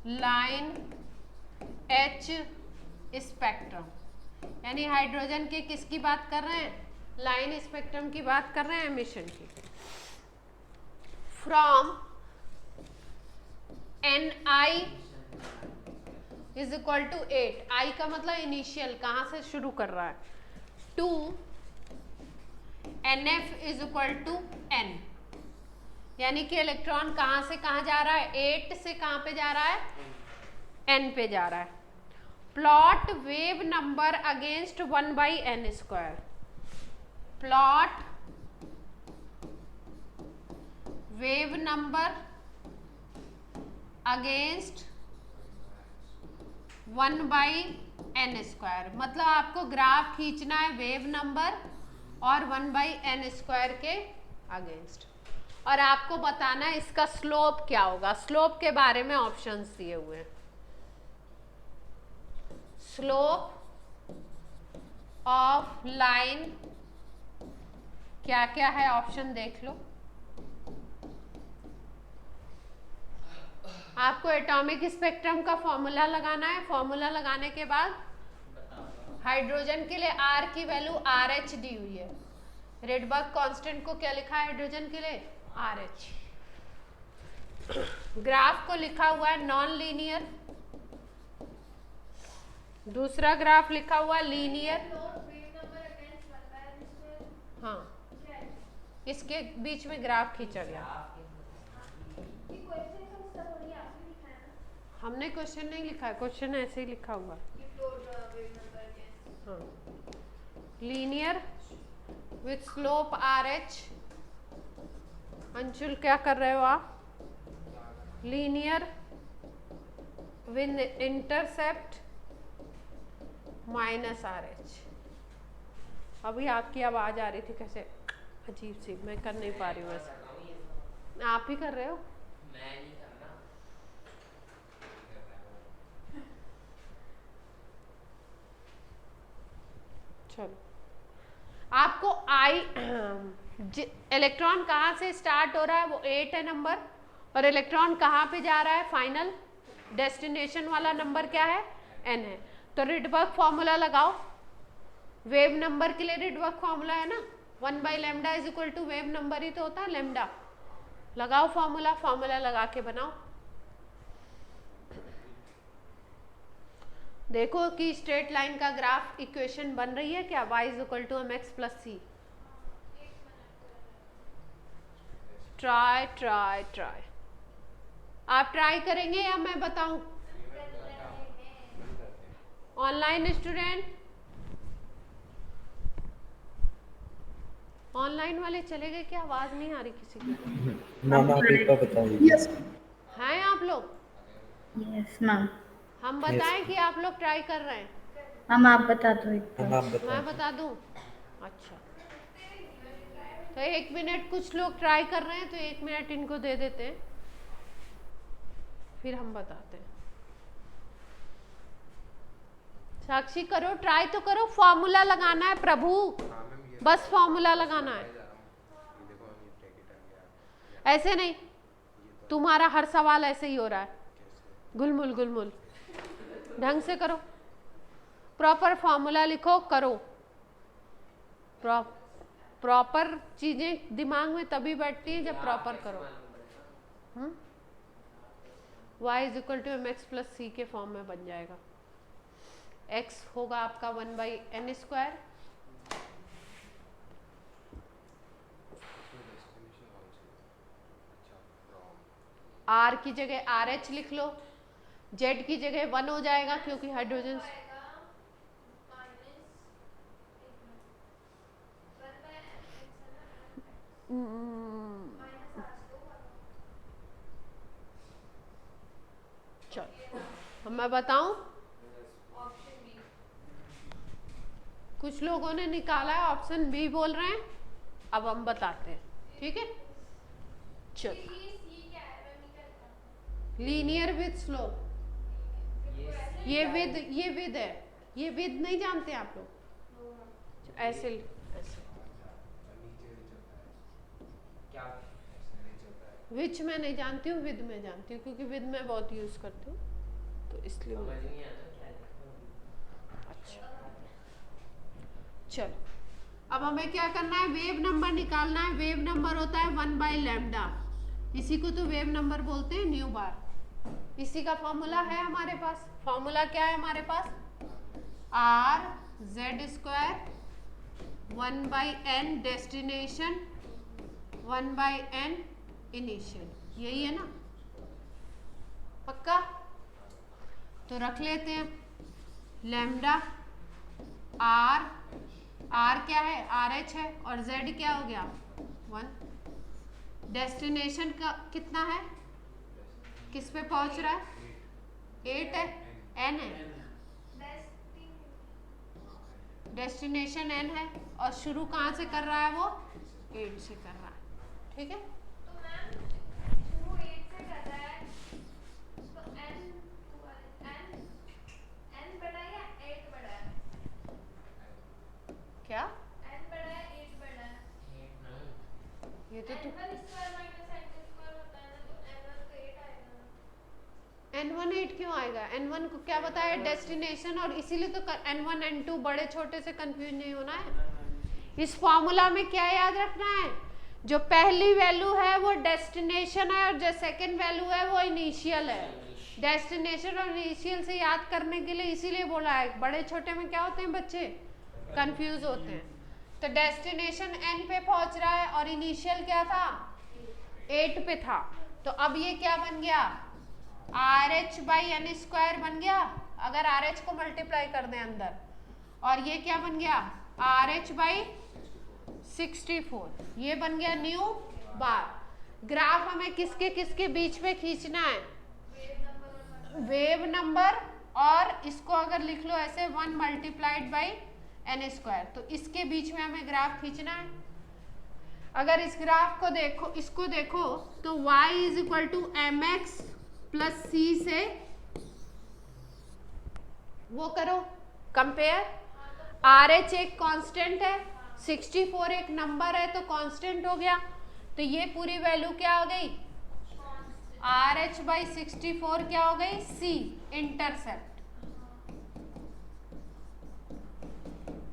line H spectrum, यानी हाइड्रोजन के किसकी बात कर रहे हैं? लाइन स्पेक्ट्रम की बात कर रहे हैं, एमिशन की। From Ni is equal to 8, i का मतलब इनिशियल, कहां से शुरू कर रहा है, to Nf is equal to n, यानी कि इलेक्ट्रॉन कहां से कहां जा रहा है? 8 से कहां पे जा रहा है? n पे जा रहा है। Plot wave number against 1/n², plot wave number against 1/n², मतलब आपको ग्राफ खींचना है वेव नंबर और 1/n² के अगेंस्ट, और आपको बताना है इसका स्लोप क्या होगा। स्लोप के बारे में ऑप्शंस दिए हुए हैं। स्लोप ऑफ लाइन क्या क्या है, ऑप्शन देख लो। आपको एटॉमिक स्पेक्ट्रम का फॉर्मूला लगाना है। फॉर्मूला लगाने के बाद हाइड्रोजन के लिए R की वैल्यू RH दी हुई है। रेडबर्ग कांस्टेंट को क्या लिखा है हाइड्रोजन के लिए? RH। ग्राफ को लिखा हुआ है नॉन लीनियर, दूसरा ग्राफ लिखा हुआ लीनियर। हाँ, इसके बीच में ग्राफ खींचा गया। हमने क्वेश्चन नहीं लिखा है, क्वेश्चन ऐसे ही लिखा हुआ। हाँ, linear with slope RH। Anshul क्या कर रहे हो आप? Linear with intercept -RH। अभी आपकी आवाज आ रही थी कैसे अजीब सी, मैं कर नहीं पा रही हूँ वैसे। आप ही कर रहे हो? मैं नहीं करना। चलो, आपको आई इलेक्ट्रॉन कहाँ से स्टार्ट हो रहा है? वो 8 है नंबर, और इलेक्ट्रॉन कहाँ पे जा रहा है? फाइनल डेस्टिनेशन वाला नंबर क्या है? n है। तो रिडबर्ग फॉर्मूला लगाओ। वेव नंबर के लिए रिडबर्ग फॉर्मूला है ना, 1/λ is equal to wave number ही तो होता है लैम्डा। लगाओ फॉर्मूला, फॉर्मूला लगा के बनाओ। देखो कि स्ट्रेट लाइन का ग्राफ इक्वेशन बन रही है क्या? y is equal to mx plus c। Try try try, आप ट्राई करेंगे या मैं बताऊं? ऑनलाइन स्टूडेंट, ऑनलाइन वाले चले गए क्या? आवाज नहीं आ रही किसी की। मैम आप एक बार बता दीजिए। यस हैं आप लोग? Yes ma'am. हम Yes. बताएं कि आप लोग ट्राई कर रहे हैं? मैम आप बता दो एक मैम बार। आप बता मैं दीजिए। बता दूं? अच्छा, तो 1 मिनट, कुछ लोग ट्राई कर रहे हैं तो 1 मिनट इनको दे देते हैं, फिर हम बताते हैं। साक्षी करो, ट्राई तो करो। फॉर्मूला लगाना है प्रभु, बस फॉर्मूला लगाना है, ऐसे नहीं। तुम्हारा हर सवाल ऐसे ही हो रहा है, गुलमुल गुलमुल। ढंग से करो, प्रॉपर फॉर्मूला लिखो, करो। प्रॉपर चीजें दिमाग में तभी बैठती हैं जब प्रॉपर करो। y is equal to M X plus C के फॉर्म में बन जाएगा। x होगा आपका 1/n², r की जगह RH लिख लो, z की जगह 1 हो जाएगा क्योंकि हाइड्रोजन। चलो मैं बताऊं, कुछ लोगों ने निकाला है ऑप्शन बी बोल रहे हैं, अब हम बताते हैं, ठीक है। चलो, लीनियर विद स्लोप, ये विद है, ये विद नहीं जानते आप लोग? ऐसे क्या विच में नहीं जानती हूँ, विद में जानती हूँ, क्योंकि विद में बहुत यूज करती हूँ, तो इसलिए समझ मैं- नहीं आया क्या लिखा। अच्छा चलो, अब हमें क्या करना है, वेव नंबर निकालना है। वेव नंबर होता है 1/λ, इसी को तो वेव नंबर बोलते हैं, न्यू बार। इसी का फॉर्मूला है हमारे पास। फॉर्मूला क्या है हमारे पास? RZ² 1/n destination 1/n initial, यही है ना? पक्का? तो रख लेते हैं लैम्डा R क्या है? RH है, और Z क्या हो गया? 1। डेस्टिनेशन का कितना है, किस पे पहुंच रहा है? 8 है, n है, डेस्टिनेशन n है, और शुरू कहाँ से कर रहा है वो? 8 से कर रहा है, ठीक है। क्या ये तो n1 8 क्यों आएगा? n1 को क्या बताया? डेस्टिनेशन, और इसीलिए तो n1 n2 बड़े छोटे से कंफ्यूज नहीं होना है। इस फॉर्मूला में क्या याद रखना है? जो पहली वैल्यू है वो डेस्टिनेशन है, और जो सेकंड वैल्यू है वो इनिशियल है। डेस्टिनेशन और इनिशियल से याद करने के लिए इसीलिए बोला है, बड़े छोटे में क्या होते हैं बच्चे? कंफ्यूज होते हैं। तो डेस्टिनेशन n पे पहुंच रहा है और इनिशियल क्या था? 8 पे था। तो अब ये क्या बन गया? RH/n² बन गया, अगर RH को मल्टीप्लाई कर दें अंदर, और ये क्या बन गया? RH/64, ये बन गया न्यू बार। ग्राफ हमें किसके किसके बीच में खींचना है? वेव नंबर, और इसको अगर लिख लो ऐसे 1 × n², तो इसके बीच में हमें ग्राफ खींचना है। अगर इस ग्राफ को देखो, इसको देखो, तो y is equal to mx plus c से वो करो कंपेयर। RH एक कांस्टेंट है, 64 एक नंबर है, तो कांस्टेंट हो गया, तो ये पूरी वैल्यू क्या हो गई? RH/64 क्या हो गई? c, intercept.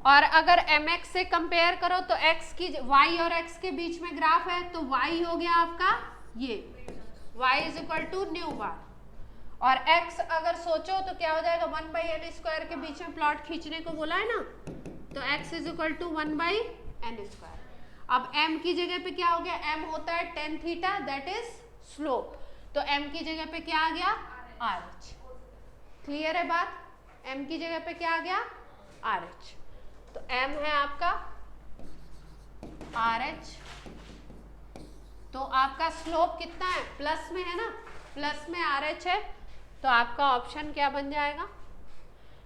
और अगर mx से कंपेयर करो तो x की, y और x के बीच में ग्राफ है, तो y हो गया आपका ये, y is equal to nu bar, और x अगर सोचो तो क्या हो जाएगा? 1/n² के बीच में प्लॉट खींचने को बोला है ना, तो x is equal to 1/n²। अब m की जगह पे क्या हो गया? m होता है tan theta, that is slope, तो m की जगह पे क्या आ गया? RH। क्लियर है बात? m की जगह पे क्या आ गया? RH। तो m है आपका RH, तो आपका स्लोप कितना है, प्लस में है ना, प्लस में RH है, तो आपका ऑप्शन क्या बन जाएगा,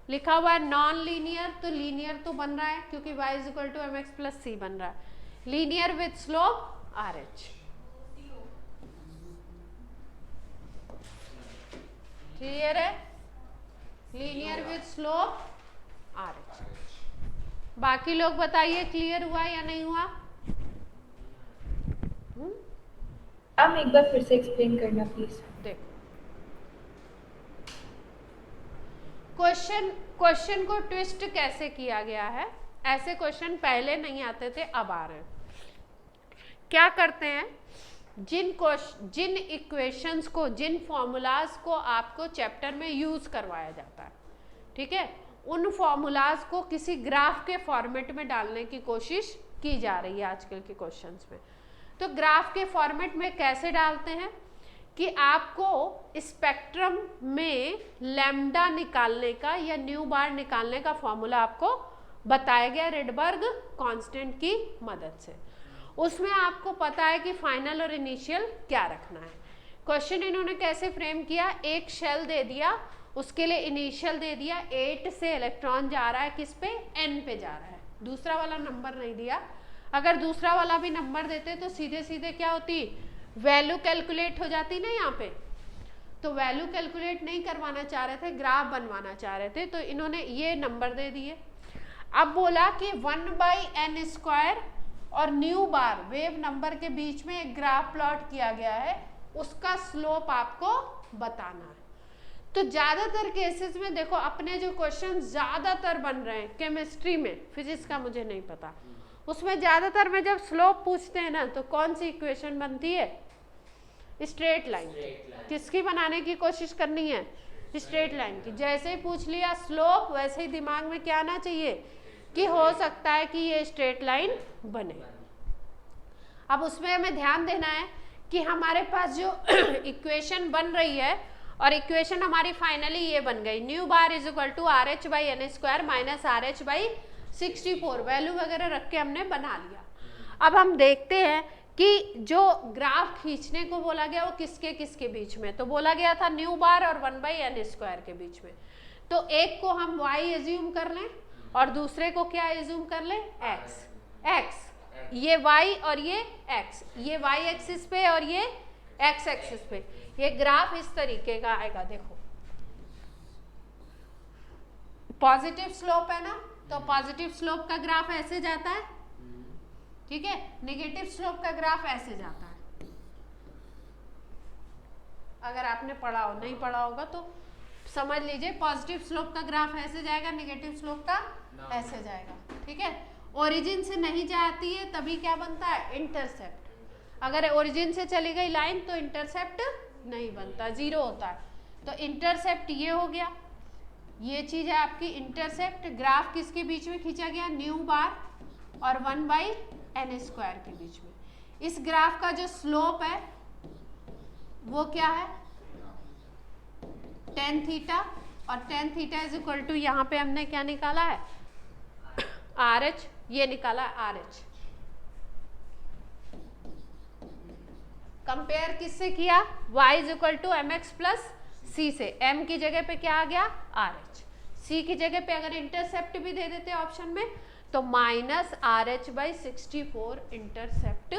लिखा हुआ है नॉन लीनियर, तो लीनियर तो बन रहा है क्योंकि y equal to mx plus c बन रहा है, linear with slope RH। Clear है, लीनियर विथ स्लोप RH। बाकी लोग बताइए क्लियर हुआ या नहीं हुआ? मैम एक बार फिर से एक्सप्लेन करना प्लीज। देखो क्वेश्चन को ट्विस्ट कैसे किया गया है, ऐसे क्वेश्चन पहले नहीं आते थे, अब आ रहे हैं। क्या करते हैं, जिन इक्वेशंस को, जिन फॉर्मूलाज को आपको चैप्टर में यूज करवाया जाता है, ठीक है, उन फॉर्मूलाज को किसी ग्राफ के फॉर्मेट में डालने की कोशिश की जा रही है आजकल के क्वेश्चंस में। तो ग्राफ के फॉर्मेट में कैसे डालते हैं कि आपको स्पेक्ट्रम में लैम्डा निकालने का या न्यू बार निकालने का फॉर्मूला आपको बताया गया रिडबर्ग कांस्टेंट की मदद से। उसमें आपको पता है कि फाइनल और इनिशियल क्या रखना है। क्वेश्चन इन्होंने कैसे फ्रेम किया, एक शेल दे दिया, उसके लिए इनिशियल दे दिया, 8 से इलेक्ट्रॉन जा रहा है किस पे, n पे जा रहा है, दूसरा वाला नंबर नहीं दिया। अगर दूसरा वाला भी नंबर देते तो सीधे सीधे क्या होती, वैल्यू कैलकुलेट हो जाती ना यहाँ पे, तो वैल्यू कैलकुलेट नहीं करवाना चाह रहे थे, ग्राफ बनवाना चाह रहे थे, तो इन्होंने ये नंबर दे दिए। अब बोला कि 1/n² और न्यू बार वेव नंबर के बीच में एक ग्राफ प्लॉट किया गया है, उसका स्लोप आपको बताना है। तो ज्यादातर केसेस में देखो, अपने जो क्वेश्चन ज्यादातर बन रहे हैं केमिस्ट्री में, फिजिक्स का मुझे नहीं पता, उसमें ज्यादातर में जब स्लोप पूछते हैं ना, तो कौन सी इक्वेशन बनती है, स्ट्रेट लाइन। किसकी बनाने की कोशिश करनी है, स्ट्रेट लाइन की। जैसे ही पूछ लिया स्लोप, वैसे ही दिमाग में क्या आना चाहिए कि हो सकता है कि ये स्ट्रेट लाइन बने। अब उसमें हमें ध्यान देना है कि हमारे पास जो इक्वेशन बन रही है, और इक्वेशन हमारी फाइनली ये बन गई, nu bar is equal to RH/n² minus RH/64, value वगैरह रख के हमने बना लिया। अब हम देखते हैं कि जो ग्राफ खींचने को बोला गया वो किसके किसके बीच में, तो बोला गया था न्यू बार और 1/n² के बीच में। तो एक को हम y एज्यूम कर लें और दूसरे को क्या एज्यूम कर लें, x, ये y और ये x, ये y एक्सिस पे और ये x एक्सिस पे। ये ग्राफ इस तरीके का आएगा, देखो पॉजिटिव स्लोप है ना, तो पॉजिटिव स्लोप का ग्राफ ऐसे जाता है, ठीक है, नेगेटिव स्लोप का ग्राफ ऐसे जाता है। अगर आपने पढ़ा हो, नहीं पढ़ा होगा तो समझ लीजिए, पॉजिटिव स्लोप का ग्राफ ऐसे जाएगा, नेगेटिव स्लोप का ऐसे जाएगा, ठीक है। ओरिजिन से नहीं जाती है तभी क्या बनता है, इंटरसेप्ट। अगर ओरिजिन से चली गई लाइन तो इंटरसेप्ट नहीं बनता, 0 होता है। तो इंटरसेप्ट ये हो गया, ये चीज है आपकी इंटरसेप्ट। ग्राफ किसके बीच में खींचा गया, न्यू बार और 1/n² के बीच में। इस ग्राफ का जो स्लोप है वो क्या है, tan थीटा, और tan theta is equal to, यहाँ पे हमने क्या निकाला है, RH, ये निकाला RH। कंपेयर किससे किया, y is equal to mx plus c से, m की जगह पे क्या आ गया, RH, c की जगह पे अगर इंटरसेप्ट भी दे देते ऑप्शन में तो माइनस RH/64 इंटरसेप्ट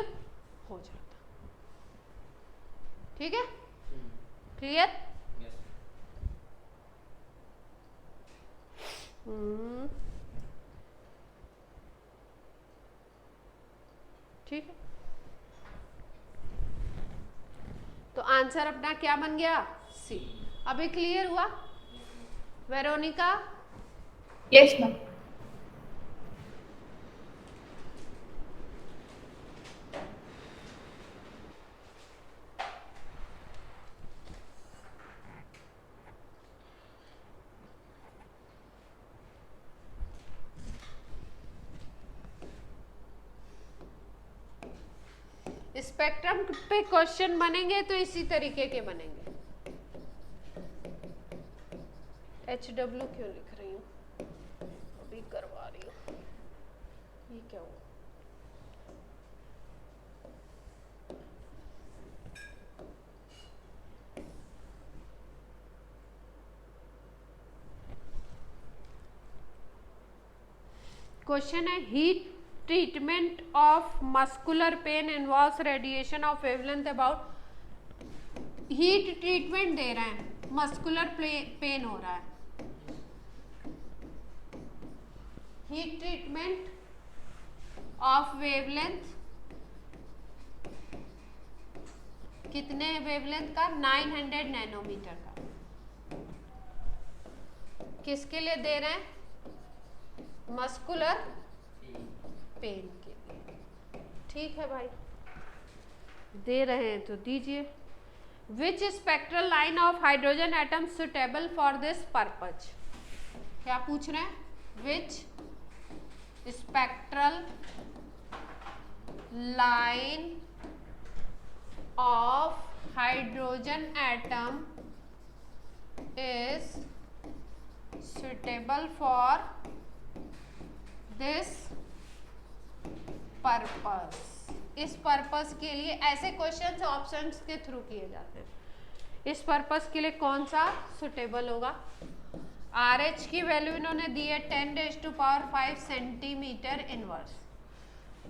हो जाता। ठीक है, क्लियर? ठीक है, तो आंसर अपना क्या बन गया, सी। अभी क्लियर हुआ वेरोनिका? Yes ma'am. स्पेक्ट्रम पे क्वेश्चन बनेंगे तो इसी तरीके के बनेंगे। HW क्यों लिख रही हूँ, अभी करवा रही हूँ, ये क्या हुआ। क्वेश्चन है heat treatment of muscular pain involves radiation of wavelength about. Heat treatment दे रहे हैं, मस्कुलर पेन हो रहा है, हीट ट्रीटमेंट ऑफ वेवलेंथ कितने वेवलेंथ का, 900 नैनोमीटर का। किसके लिए दे रहे हैं, मस्कुलर पेन के लिए। ठीक है भाई, दे रहे हैं तो दीजिए। Which spectral line of hydrogen atom suitable for this purpose. क्या पूछ रहे हैं, which spectral line of hydrogen atom is suitable for this purpose। इस पर्पस के लिए ऐसे क्वेश्चंस ऑप्शंस के थ्रू किए जाते हैं। इस पर्पस के लिए कौन सा सुटेबल होगा। RH की वैल्यू इन्होंने दी है 10⁵ सेंटीमीटर इनवर्स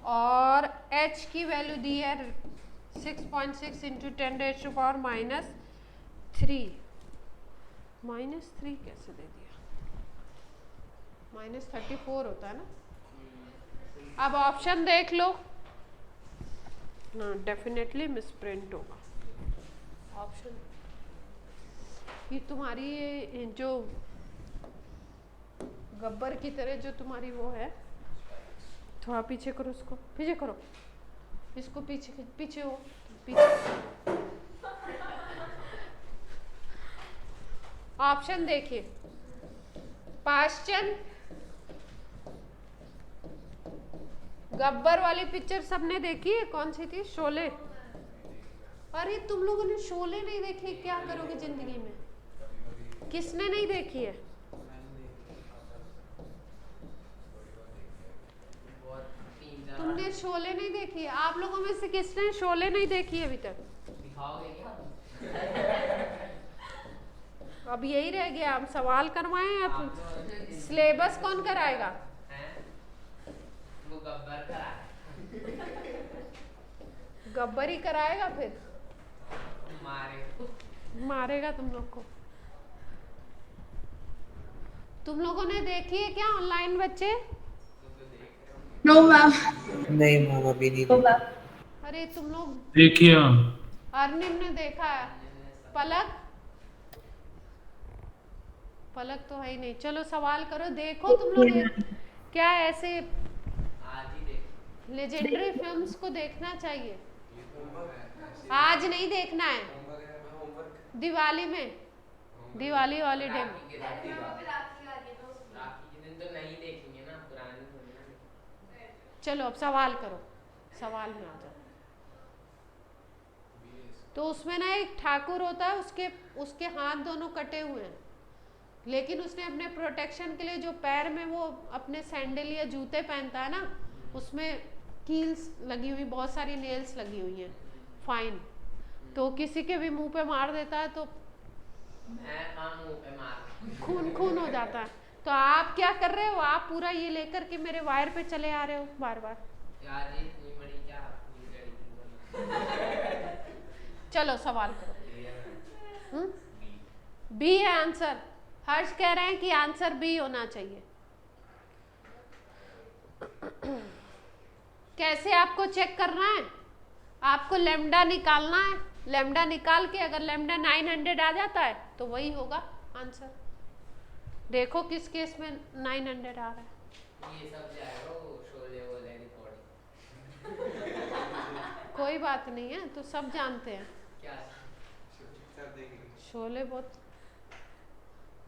और H की वैल्यू दी है 6.6 इंटू 10⁻³ -3 कैसे दे दिया, -34 होता है ना। अब ऑप्शन देख लो, हाँ डेफिनेटली मिसप्रिंट होगा ऑप्शन। ये तुम्हारी जो गब्बर की तरह जो तुम्हारी वो है, थोड़ा पीछे करो, उसको पीछे करो, इसको पीछे पीछे हो पीछे। ऑप्शन देखिए, पाश्चन, गब्बर वाली पिक्चर सबने देखी है, कौन सी थी, शोले। अरे तुम लोगों ने शोले नहीं देखी, क्या करोगे जिंदगी में। किसने नहीं देखी है, तुमने शोले नहीं देखी है। आप लोगों में से किसने शोले नहीं देखी है अभी तक, दिखाओगे क्या? अब यही रह गया, हम सवाल करवाएं या सिलेबस कौन कराएगा। हैं? वो गब्बर करा गब्बर ही कराएगा, फिर मारेगा तुम लोग को। तुम लोगों ने देखी है क्या ऑनलाइन बच्चे। No ma'am. नहीं मैम अभी नहीं तो देखा। मैम अरे तुम लोग, देखिए मैम। अर्निम ने देखा है, पलक, पलक तो है ही नहीं। चलो सवाल करो, देखो तुम लोग क्या ऐसे आज ही देख। लेजेंडरी फिल्म्स को देखना चाहिए। आज नहीं देखना है, दिवाली में, दिवाली हॉलीडे में। राखी के दिन तो नहीं देखेंगे ना, पुरानी होगी ना। चलो अब सवाल करो, सवाल में आ जाओ। तो उसमें ना एक ठाकुर होता है, उसके हाथ दोनों कटे हुए हैं, लेकिन उसने अपने प्रोटेक्शन के लिए जो पैर में वो अपने सैंडल या जूते पहनता है ना, उसमें कील्स लगी हुई, बहुत सारी नेल्स लगी हुई हैं, फाइन। तो किसी के भी मुंह पे मार देता है तो मैं मुंह पे मार खून खून हो जाता है। तो आप क्या कर रहे हो, आप पूरा ये लेकर के मेरे वायर पे चले आ रहे हो बार बार। यार ये इतनी बड़ी क्या चलो सवाल करो। बी है आंसर। हर्ष कह रहे हैं कि आंसर बी होना चाहिए। कैसे आपको चेक करना है, आपको लेमडा निकालना है। लेमडा निकाल के अगर लेमडा 900 आ जाता है तो वही होगा आंसर। देखो किस केस में 900 आ रहा है। ये सब जाएगा वो शोले वोले रिकॉर्डिंग। कोई बात नहीं है, तो सब जानते हैं। क्या शोले बहुत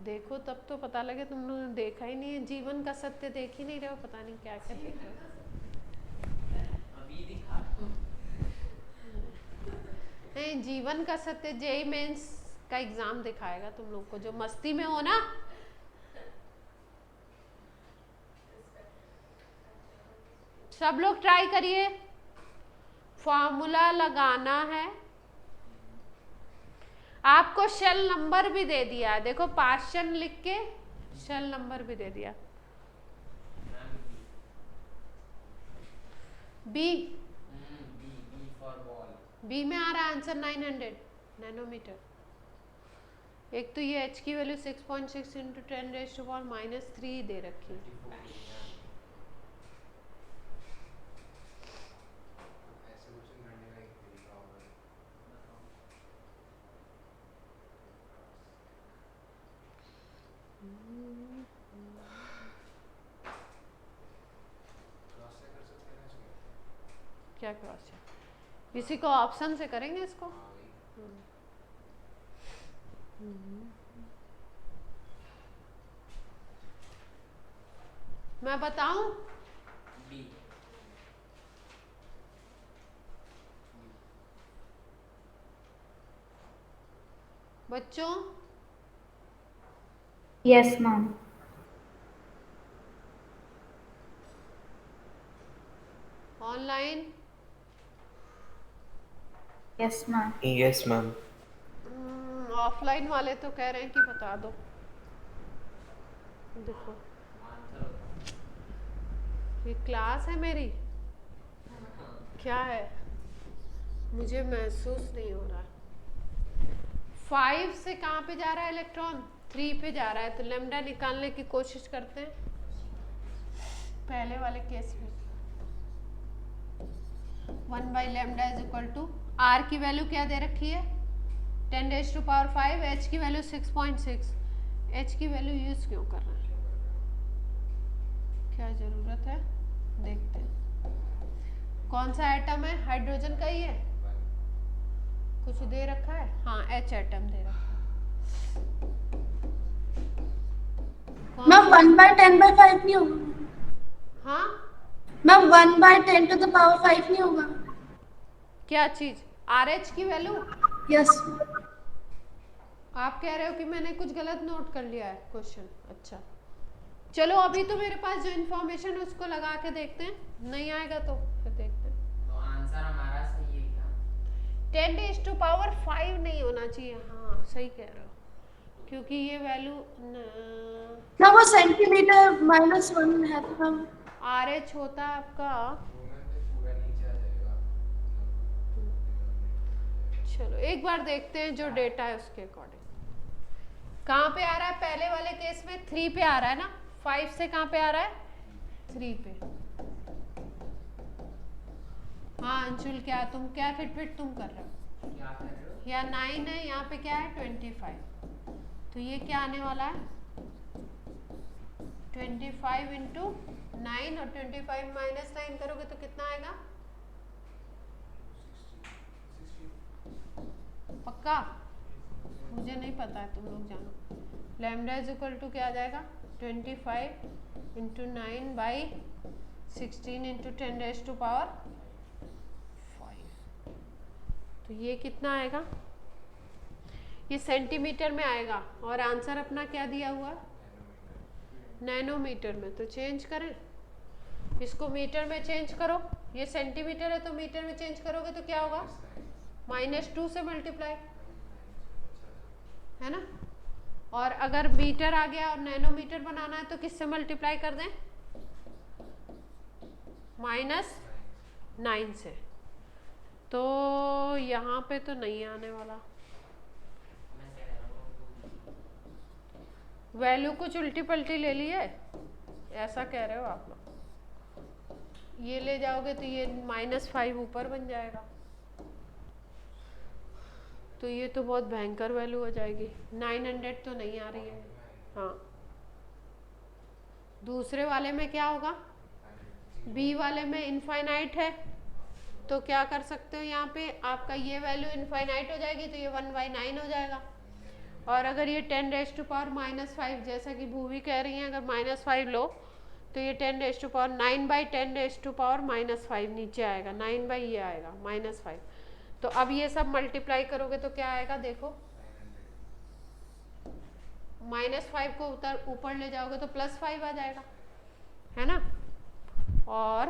देखो तब तो पता लगे तुम लोगों ने देखा ही नहीं है। जीवन का सत्य देख ही नहीं रहे हो, पता नहीं क्या क्या देख रहे हो। अभी दिखा नहीं, जीवन का सत्य जेई मेंस का एग्जाम दिखाएगा तुम लोग को, जो मस्ती में हो ना। सब लोग ट्राई करिए, फॉर्मूला लगाना है। आपको शेल नंबर भी दे दिया है, देखो पाश्चन लिख के शेल नंबर भी दे दिया। B B for ball. B में आ रहा है आंसर 900 नैनोमीटर। एक तो ये h की वैल्यू 6.6 इंटू 10⁻³ दे रखी है। क्या क्रॉस चेक? इसी को ऑप्शन से करेंगे इसको। मैं बताऊं? बी। बच्चों Yes, ma'am. Online Yes, ma'am. Yes, ma'am. Offline वाले तो कह रहे हैं कि बता दो। देखो आंसर होता ये क्लास है मेरी, क्या है मुझे महसूस नहीं हो रहा। 5 से कहाँ पे जा रहा है इलेक्ट्रॉन? 3 पे जा रहा है, तो लेमडा निकालने की कोशिश करते हैं पहले वाले केस में। 1/λ = r की वैल्यू क्या दे रखी है? 10⁵, h की वैल्यू 6.6। h की वैल्यू यूज क्यों कर रहे हैं? क्या जरूरत है? देखते हैं कौन सा एटम है, हाइड्रोजन का ही है, कुछ दे रखा है, हाँ H एटम दे रखा है। मैम 1/10/5 नहीं होगा? हाँ मैम 1/10⁵ नहीं होगा? क्या चीज? RH की वैल्यू? यस। आप कह रहे हो कि मैंने कुछ गलत नोट कर लिया है क्वेश्चन। अच्छा चलो अभी तो मेरे पास जो इन्फॉर्मेशन है उसको लगा के देखते हैं, नहीं आएगा तो फिर देखते हैं। तो आंसर हमारा सही है क्या? 10⁵ नहीं होना चाहिए। हाँ सही कह रहे हो, क्योंकि ये वैल्यू ना वो सेंटीमीटर -1 है तो मैम RH होता है आपका। चलो एक बार देखते हैं जो डेटा है उसके अकॉर्डिंग। कहाँ पे आ रहा है? पहले वाले केस में 3 पे आ रहा है ना, 5 से कहाँ पे आ रहा है? 3 पे। हाँ अंशुल क्या तुम क्या फिट तुम कर रहे हो? क्या कर रहे हो? यहाँ 9 है, यहाँ पे क्या है 25, तो ये क्या आने वाला है 25 इंटू 9 और 25 माइनस 9 करोगे तो कितना आएगा? पक्का? मुझे नहीं पता है, तुम लोग जानो। लैम्डा इज इक्वल टू क्या आ जाएगा 25 इंटू 9/16 इंटू 10⁵5। तो ये कितना आएगा? ये सेंटीमीटर में आएगा और आंसर अपना क्या दिया हुआ? नैनोमीटर में। तो चेंज करें इसको, मीटर में चेंज करो। ये सेंटीमीटर है तो मीटर में चेंज करोगे तो क्या होगा? -2 से मल्टीप्लाई, है ना। और अगर मीटर आ गया और नैनोमीटर बनाना है तो किससे मल्टीप्लाई कर दें? -9 से। तो यहाँ पे तो नहीं आने वाला। मैं कह रहा हूँ वैल्यू कुछ उल्टी पल्टी ले ली है, ऐसा कह रहे हो आप लोग। ये ले जाओगे तो ये -5 ऊपर बन जाएगा, तो ये तो बहुत भयंकर वैल्यू हो जाएगी। 900 तो नहीं आ रही है। हाँ दूसरे वाले में क्या होगा? बी वाले में इनफाइनाइट है, तो क्या कर सकते हो यहाँ पे आपका ये वैल्यू इनफाइनाइट हो जाएगी तो ये 1/9 हो जाएगा। और अगर ये 10⁻⁻5 जैसा कि भूवी कह रही है, अगर -5 लो तो ये 10⁻9/10⁻5 नीचे आएगा, 9 ये आएगा -5। तो अब ये सब मल्टीप्लाई करोगे तो क्या आएगा? देखो -5 को ऊपर ले जाओगे तो +5 आ जाएगा, है ना। और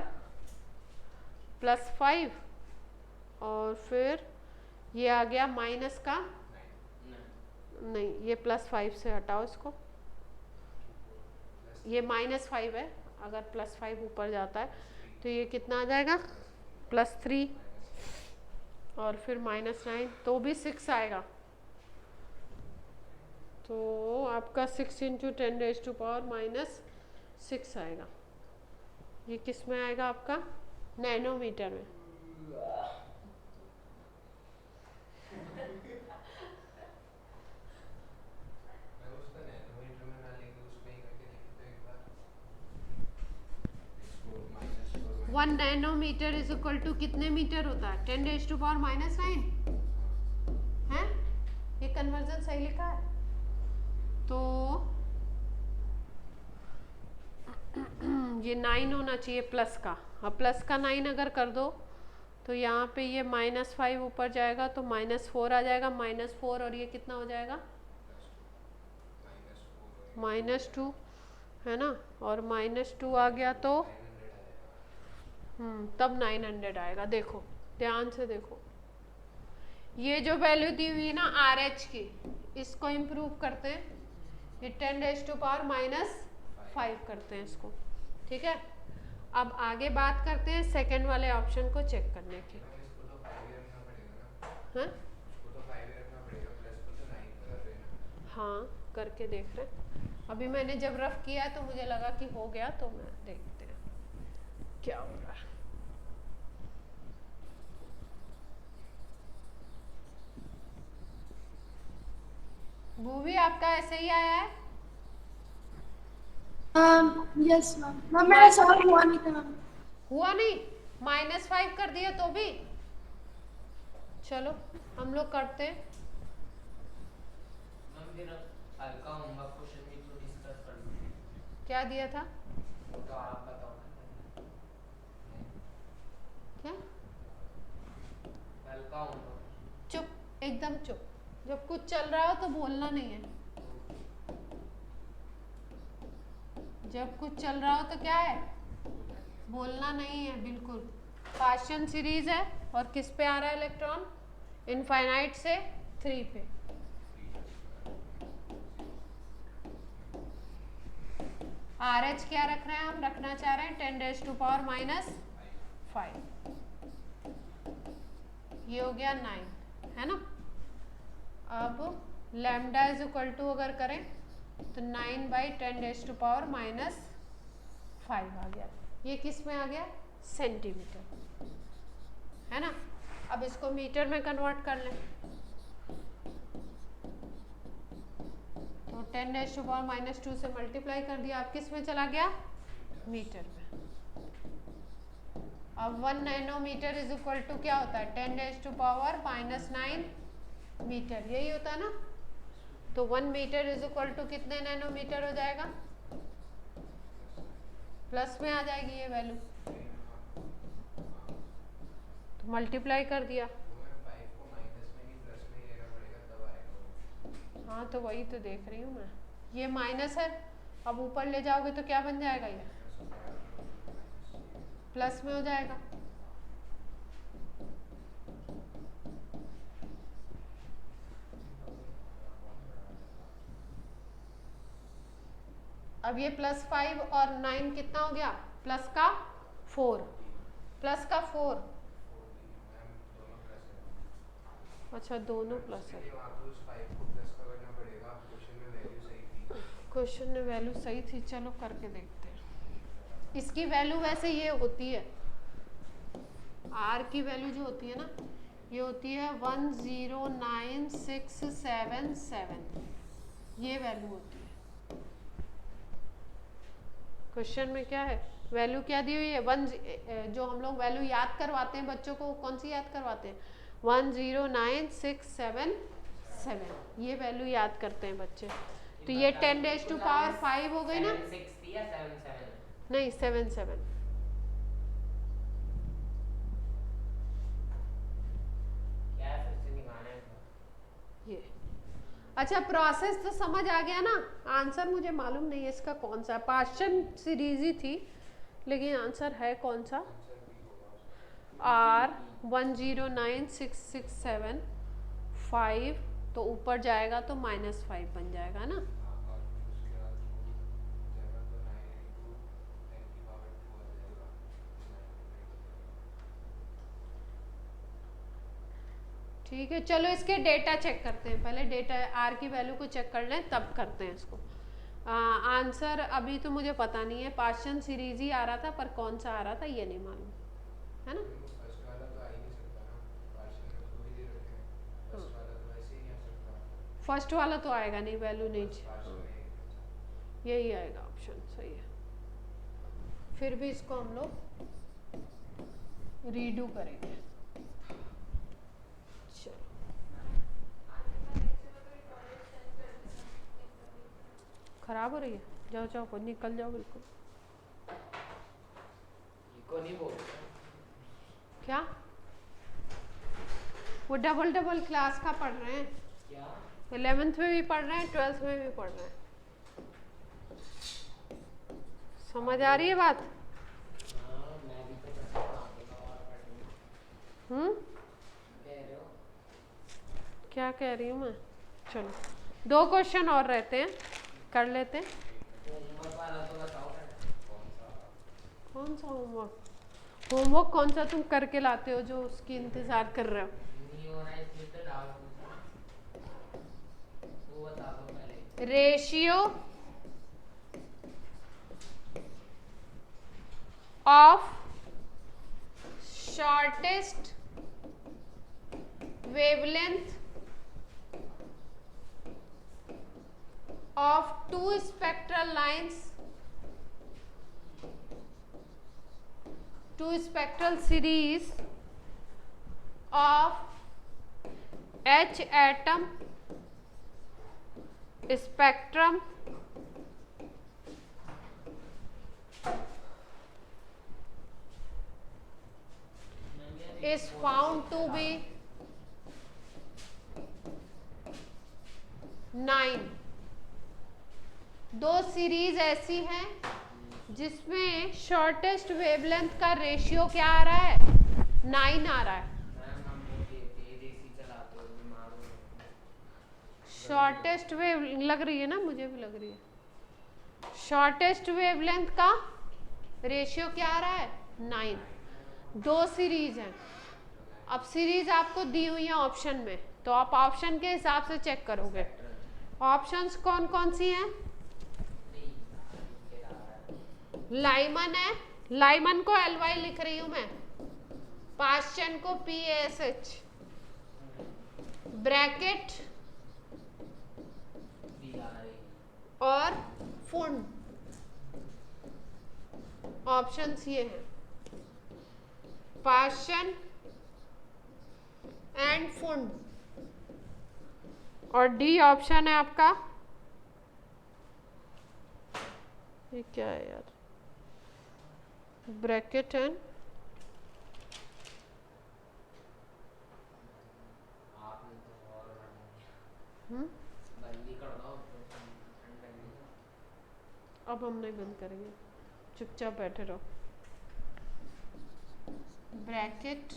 +5 और फिर ये आ गया माइनस का, नहीं ये +5 से हटाओ इसको, ये -5 है, अगर +5 ऊपर जाता है तो ये कितना आ जाएगा? +3 और फिर -9 तो भी 6 आएगा। तो आपका 6 × 10⁻⁻6 आएगा। ये किस में आएगा आपका? नैनोमीटर में। मैं उसका नैनोमीटर में ना लेके उसमें ही करके देखे तो एक बार 1 नैनोमीटर इज इक्वल टू कितने मीटर होता है? 10⁻⁻9 है? ये कन्वर्जन सही लिखा है? तो ये 9 होना चाहिए प्लस का। अब प्लस का 9 अगर कर दो तो यहाँ पे ये -5 ऊपर जाएगा तो -4 आ जाएगा। -4 और ये कितना हो जाएगा? -2 है ना। और -2 आ गया तो तब 900 आएगा। देखो ध्यान से देखो, ये जो वैल्यू दी हुई है ना RH की, इसको इम्प्रूव करते हैं। ये 10⁻⁻5 करते हैं इसको, ठीक है। अब आगे बात करते हैं सेकंड वाले ऑप्शन को चेक करने की। हाँ हाँ करके देख रहे हैं। अभी मैंने जब रफ किया तो मुझे लगा कि हो गया, तो मैं देखते हैं क्या हो रहा है। मूवी आपका ऐसे ही आया है? Yes ma'am. मैम मेरा सॉल्व हुआ नहीं था मैम। हुआ नहीं? -5 कर दिया तो भी? चलो हम लोग करते हैं। मैम फिर हल्का होगा क्वेश्चन भी तो डिस्कस कर लूँगी। क्या दिया था? वो तो आप बताओ ना। क्या? हल्का होगा। चुप, एकदम चुप। जब कुछ चल रहा हो तो बोलना नहीं है। जब कुछ चल रहा हो तो क्या है? बोलना नहीं है बिल्कुल। पार्शियल सीरीज है और किस पे आ रहा है इलेक्ट्रॉन? इनफाइनाइट से 3 पे। RH क्या रख रहे हैं? हम रखना चाह रहे हैं 10⁻⁻5। ये हो गया 9 है ना। अब लैम्डा इज इक्वल टू अगर करें तो 9/10⁻⁻5 आ गया। ये किस में आ गया? सेंटीमीटर, है ना। अब इसको मीटर में कन्वर्ट कर लें तो 10⁻2 से मल्टीप्लाई कर दिया। अब किस में चला गया? मीटर में। अब 1 नैनोमीटर इज इक्वल टू क्या होता है? 10⁻⁻9 मीटर, यही होता है ना। तो 1 मीटर इज इक्वल टू कितने नैनोमीटर हो जाएगा? प्लस में आ जाएगी ये वैल्यू, तो मल्टीप्लाई कर दिया। हाँ तो वही तो देख रही हूँ मैं। ये माइनस है, अब ऊपर ले जाओगे तो क्या बन जाएगा? ये प्लस में हो जाएगा। अब ये +5 और 9 कितना हो गया? प्लस का 4, प्लस का 4। अच्छा दोनों प्लस है। क्वेश्चन में वैल्यू सही थी। चलो करके देखते हैं। इसकी वैल्यू वैसे ये होती है, R की वैल्यू जो होती है ना, ये होती है 109677। ये वैल्यू होती है। क्वेश्चन में क्या है? वैल्यू क्या दी हुई है? जो हम लोग वैल्यू याद करवाते हैं बच्चों को, कौन सी याद करवाते हैं? 109677। ये वैल्यू याद करते हैं बच्चे। तो ये 10⁻5 हो गई ना? 760 या 77? नहीं 77। क्या फिर से निकालना है? ये अच्छा प्रोसेस तो समझ आ गया ना। आंसर मुझे मालूम नहीं है इसका कौन सा। पार्शियल सीरीज ही थी लेकिन आंसर है कौन सा? R109667 तो ऊपर जाएगा तो -5 बन जाएगा ना। ठीक है, चलो इसके डेटा चेक करते हैं। पहले डेटा आर की वैल्यू को चेक कर लें, तब करते हैं इसको। आंसर अभी तो मुझे पता नहीं है, पार्शियल सीरीज ही आ रहा था, पर कौन सा आ रहा था ये नहीं मालूम, है ना। फर्स्ट वाला तो आ ही नहीं सकता ना, पार्शियल में तो ही दे रखे हैं। फर्स्ट वाला तो ऐसे ही नहीं आ सकता। फर्स्ट वाला तो आएगा नहीं, वैल्यू नहीं पार्शियल में यही आएगा ऑप्शन, सही है। फिर भी इसको हम लोग रीडू करेंगे। चलो खराब हो रही है, जाओ जाओ निकल जाओ बिल्कुल। को नहीं बोल क्या वो डबल डबल क्लास का पढ़ रहे हैं? क्या 11th में भी पढ़ रहे हैं, 12th में भी पढ़ रहे हैं। समझ आ रही है बात? हाँ मैं भी तो पढ़ा और पढ़ूंगा। कह रहे हो क्या कह रही हूँ मैं? चलो 2 क्वेश्चन और रहते हैं, कर लेते हैं। होमवर्क वाला तो बताओ कौन सा होमवर्क? होमवर्क कौन सा तुम करके लाते हो जो उसकी इंतजार कर रहे हो? नहीं हो रहा है इसलिए तो डाउट पूछा। वो बता दो पहले। Ratio of shortest wavelength of 2 spectral lines, 2 spectral series of H atom spectrum is found to be 9। 2 series ऐसी हैं जिसमें शॉर्टेस्ट वेवलेंथ का रेशियो क्या आ रहा है? 9 आ रहा है। मैम हम वो तेज एसी चलाते हो बीमार हो जाते हैं। शॉर्टेस्ट वेव लग रही है ना, मुझे भी लग रही है। शॉर्टेस्ट वेवलेंथ का रेशियो क्या आ रहा है? 9। 2 सीरीज हैं। अब सीरीज आपको दी हुई है ऑप्शन में, तो आप ऑप्शन के हिसाब से चेक करोगे। ऑप्शंस कौन कौन सी हैं? लाइमन है, लाइमन को LY लिख रही हूं मैं, पाश्चन को PASH, ब्रैकेट और फुंड। ऑप्शंस ये हैं, पाश्चन एंड फुंड, और डी ऑप्शन है आपका। ये क्या है यार? ब्रैकेट एंड आपने तो और बंदी कर दो अब हम नहीं बंद करेंगे, चुपचाप बैठे रहो। ब्रैकेट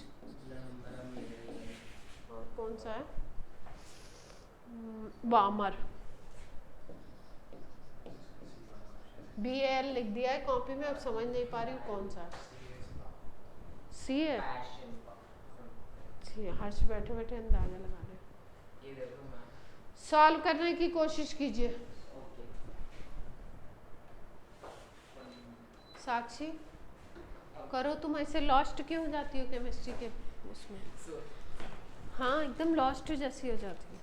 और कौन सा है? वामर। BAL लिख दिया है कॉपी में, अब समझ नहीं पा रही हूँ कौन सा है। सी है? सी, हर्ष बैठे बैठे अंदाजा लगा रहे हैं। ये देखो मैम। सॉल्व करने की कोशिश कीजिए। साक्षी करो, तुम ऐसे लॉस्ट क्यों हो जाती हो केमिस्ट्री के उसमें? हाँ एकदम लॉस्ट जैसी हो जाती है।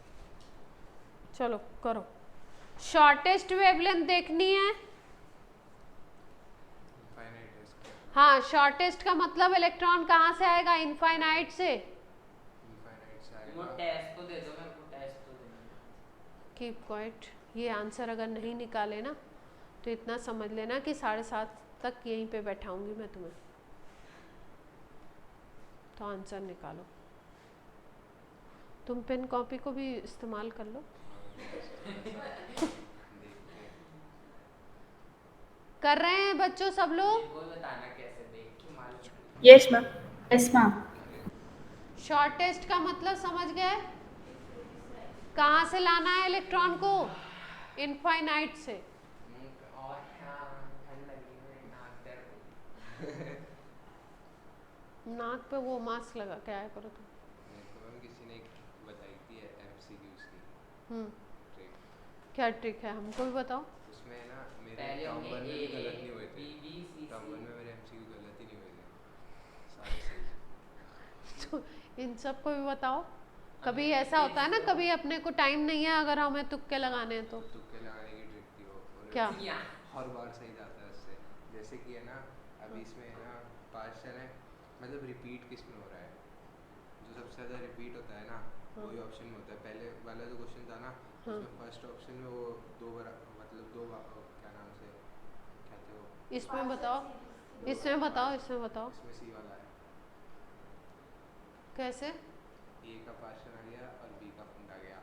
चलो करो। शॉर्टेस्ट वेवलेंथ देखनी है। हाँ, शॉर्टेस्ट का मतलब इलेक्ट्रॉन कहाँ से आएगा? इनफाइनाइट से। वो टेस्ट तो दे दो मेरे को, टेस्ट तो दे दो। Keep quiet. ये आंसर अगर नहीं निकाले ना तो इतना समझ लेना कि 7:30 तक यहीं पे बैठाऊंगी मैं तुम्हें। तो आंसर निकालो। तुम पेन कॉपी को भी इस्तेमाल कर लो। कर रहे हैं बच्चों सब लोग? वो बताना कैसे देख के मालूम। Yes ma'am. Yes ma'am. Shortest का मतलब समझ गए? कहाँ से लाना है इलेक्ट्रॉन को? इनफाइनाइट से। और क्या ठंड लगी है, नाक दर्द। नाक पे वो मास्क लगा के आया करो तुम। किसी ने ट्रिक। क्या ट्रिक है, हमको भी बताओ। उसमें ना मेरे पहले टर्म होंगे 1 में ए भी गलत नहीं हुए थे। बी बी सी टर्म 1 सी। में मेरे एमसीक्यू गलत ही नहीं हुए थे, सारे सही। तो इन सब को भी बताओ। कभी ऐसा होता है ना, कभी अपने को टाइम नहीं है, अगर हमें तुक्के लगाने हैं तो तुक्के लगाने की ट्रिक थी वो, और क्या? हर बार सही जाता है उससे। जैसे कि है ना, अभी इसमें है ना पास्ट है, मतलब रिपीट किस में हो रहा है, जो सबसे ज़्यादा रिपीट होता है ना वही ऑप्शन में होता है। पहले वाला जो क्वेश्चन था ना, उसमें फर्स्ट ऑप्शन में वो क्या नाम से क्या थे वो, इसमें बताओ, इसमें बताओ, इसमें बताओ इसमें सी वाला है, कैसे। ए का पार्शन आ गया और बी का फंड आ गया,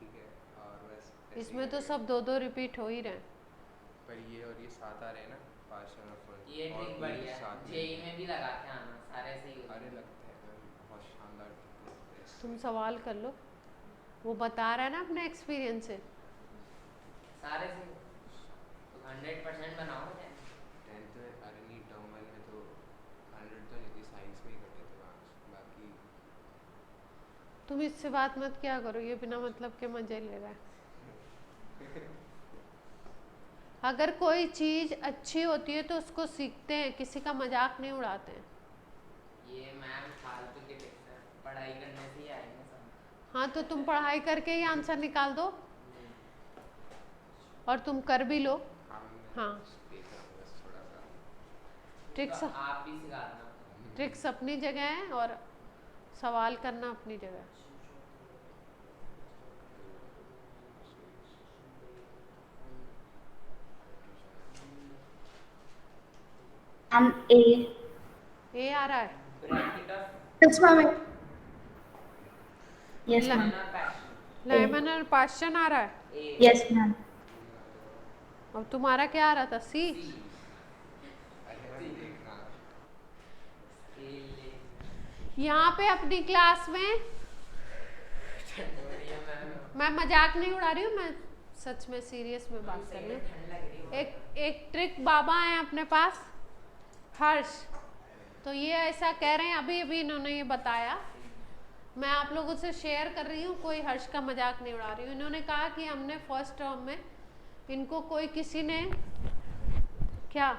ठीक है, और बस ऐसे ही इसमें तो करेंगे। सब दो दो रिपीट हो ही रहे हैं। पर ये और ये साथ आ रहे हैं ना, पार्शन और फंड, ये और ट्रिक भी बढ़िया साथ है, जेई में भी लगा के आना, सारे सही होते अरे हैं। लगते हैं मैम, बहुत शानदार ट्रिक लगते हैं। तुम सवाल कर लो, वो बता रहा है ना अपने एक्सपीरियंस से। सारे सही तो 100% बनाओ क्या? 10th में अरे नहीं, टर्म 1 में तो 100 तो नहीं थी, साइंस में ही कटे थे मार्क्स, बाकी तुम इससे बात मत क्या करो, ये बिना मतलब के मजे ले रहा है। अगर कोई चीज अच्छी होती है तो उसको सीखते हैं, किसी का मजाक नहीं उड़ाते हैं। ये मैम फालतू के टिप्स हैं, पढ़ाई करने से ही आएंगे सब। हाँ तो तुम पढ़ाई करके ही आंसर निकाल दो, और तुम कर भी लो। हाँ हाँ। देख रहा हूँ बस थोड़ा सा। ट्रिक्स, तो आप भी सिखा देना। ट्रिक्स अपनी जगह है और सवाल करना अपनी जगह है। मैम ए। ए आ रहा है। Bracket of Yes, ma'am. Yes ma'am. Lemon और पैशन। लेमन और पाशन आ रहा है। ए यस मैम। और तुम्हारा क्या आ रहा था, सी। सी अरे मैम देखना, ए यहाँ पे अपनी क्लास में, बढ़िया मैम। मैं मजाक नहीं उड़ा रही हूँ, मैं सच में सीरियस में बात कर रही हूँ। ठंड लग रही है। एक ट्रिक बाबा है अपने पास, हर्ष। तो ये ऐसा कह रहे हैं, अभी अभी इन्होंने ये बताया, मैं आप लोगों से शेयर कर रही हूँ, कोई हर्ष का मजाक नहीं उड़ा रही हूँ। इन्होंने कहा कि हमने फर्स्ट टर्म में इनको कोई किसी ने क्या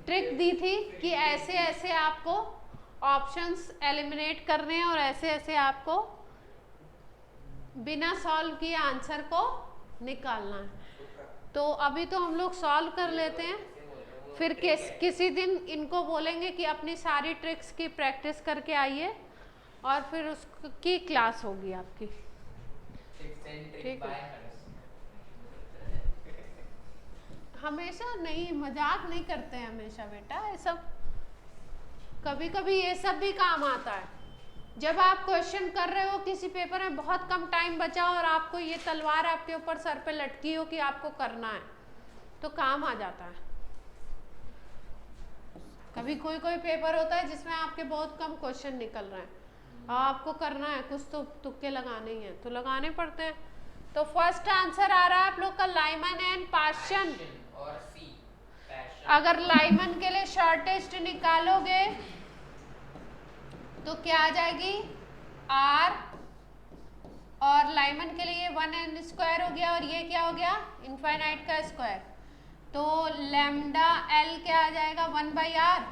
ट्रिक दी थी कि ऐसे ऐसे आपको ऑप्शंस एलिमिनेट करने हैं और ऐसे ऐसे आपको बिना सॉल्व किए आंसर को निकालना है। तो अभी तो हम लोग सॉल्व कर लेते हैं, फिर किसी दिन इनको बोलेंगे कि अपनी सारी ट्रिक्स की प्रैक्टिस करके आइए, और फिर उसकी क्लास होगी आपकी। टिप्स एंड ट्रिक ठीक है। बाय हर्ष। हमेशा नहीं, मजाक नहीं करते हैं हमेशा बेटा, ये सब कभी कभी ये सब भी काम आता है। जब आप क्वेश्चन कर रहे हो, किसी पेपर में बहुत कम टाइम बचा और आपको ये तलवार आपके ऊपर सर पे लटकी हो कि आपको करना है, तो काम आ जाता है। कभी कोई कोई पेपर होता है जिसमें आपके बहुत कम क्वेश्चन निकल रहे हैं, आपको करना है, कुछ तो तुक्के लगाने ही हैं, तो लगाने पड़ते हैं। तो फर्स्ट आंसर आ रहा है आप लोग का लाइमन एंड पाशन। और सी पैशन। अगर लाइमन के लिए शॉर्टेस्ट निकालोगे तो क्या आ जाएगी, आर, और लाइमन के लिए 1n स्क्वायर हो गया, और ये क्या हो गया, इनफाइनाइट का स्क्वायर, तो लैम्डा एल क्या आ जाएगा, 1/r।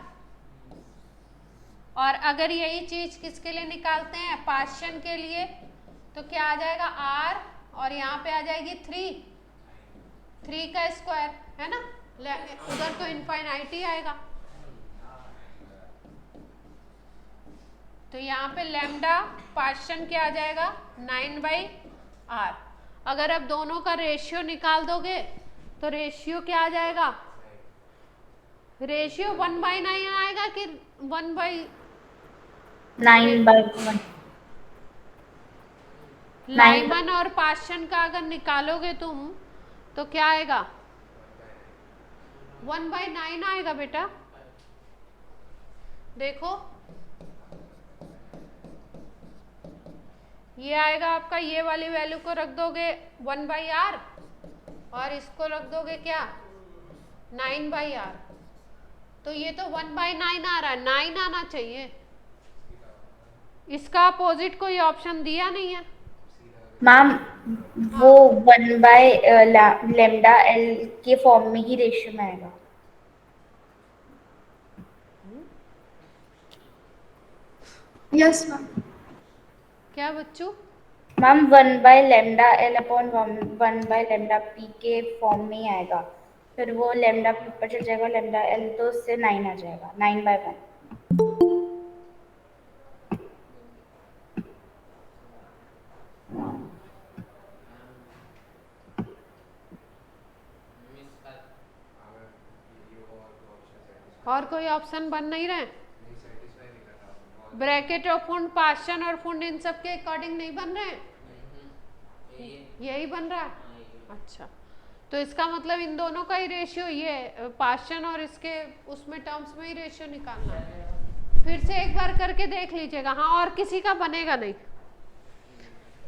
और अगर यही चीज किसके लिए निकालते हैं, पाशन के लिए, तो क्या आ जाएगा, r, और यहाँ पे आ जाएगी 3 का स्क्वायर, है ना, उधर तो इनफाइनाइट ही आएगा। तो यहाँ पे लैम्डा पाशन क्या आ जाएगा, 9/r। अगर अब दोनों का रेशियो निकाल दोगे तो रेशियो क्या आ जाएगा, रेशियो 1/9 आएगा कि 1/, 9/1। लाइमन और पाशन का अगर निकालोगे तुम तो क्या आएगा, 1/9 आएगा बेटा। देखो ये आएगा आपका, ये वाली वैल्यू को रख दोगे 1/r, और इसको रख दोगे क्या, 9/r, तो ये तो 1/9 आ रहा है, 9 आना चाहिए। इसका अपोजिट कोई ऑप्शन दिया नहीं है, मैम वो 1/λ के फॉर्म में ही रेशियो में आएगा। Yes ma'am. क्या बच्चों? मैम 1/λ अपॉन 1/λp के फॉर्म में ही आएगा, फिर वो लैम्डा p ऊपर चल जाएगा, लैम्डा l तो उससे 9 आ जाएगा, 9/1। मिस का हाँ मैम, ये वो और दो ऑप्शन सेटिस्फाई और कोई ऑप्शन बन नहीं रहे? नहीं, सेटिस्फाई नहीं कर रहा बहुत। ब्रैकेट और फुंड, पार्शन और फुंड इन सब के अकॉर्डिंग नहीं बन रहे हैं? ये यही बन रहा है। हाँ, ये अच्छा, तो इसका मतलब इन दोनों का ही रेशियो, ये पार्शन और इसके उसमें टर्म्स में ही रेशियो निकालना है। फिर से एक बार करके देख लीजिएगा। हाँ, और किसी का बनेगा नहीं,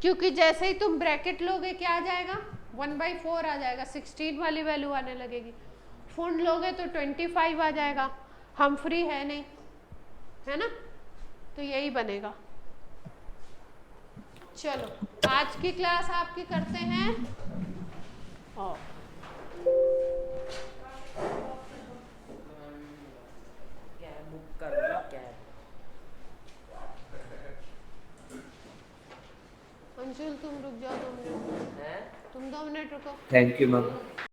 क्योंकि जैसे ही तुम ब्रैकेट लोगे क्या आ जाएगा, 1/4 आ जाएगा, 16 वाली वैल्यू आने लगेगी। फुंड लोगे तो 25 आ जाएगा, हम फ्री है नहीं, है ना, तो यही बनेगा। चलो, आज की क्लास आपकी करते हैं और कैब बुक कर लो, कैब। अंशुल तुम रुक जाओ 2 मिनट, हैं? तुम 2 मिनट रुको। Thank you ma'am.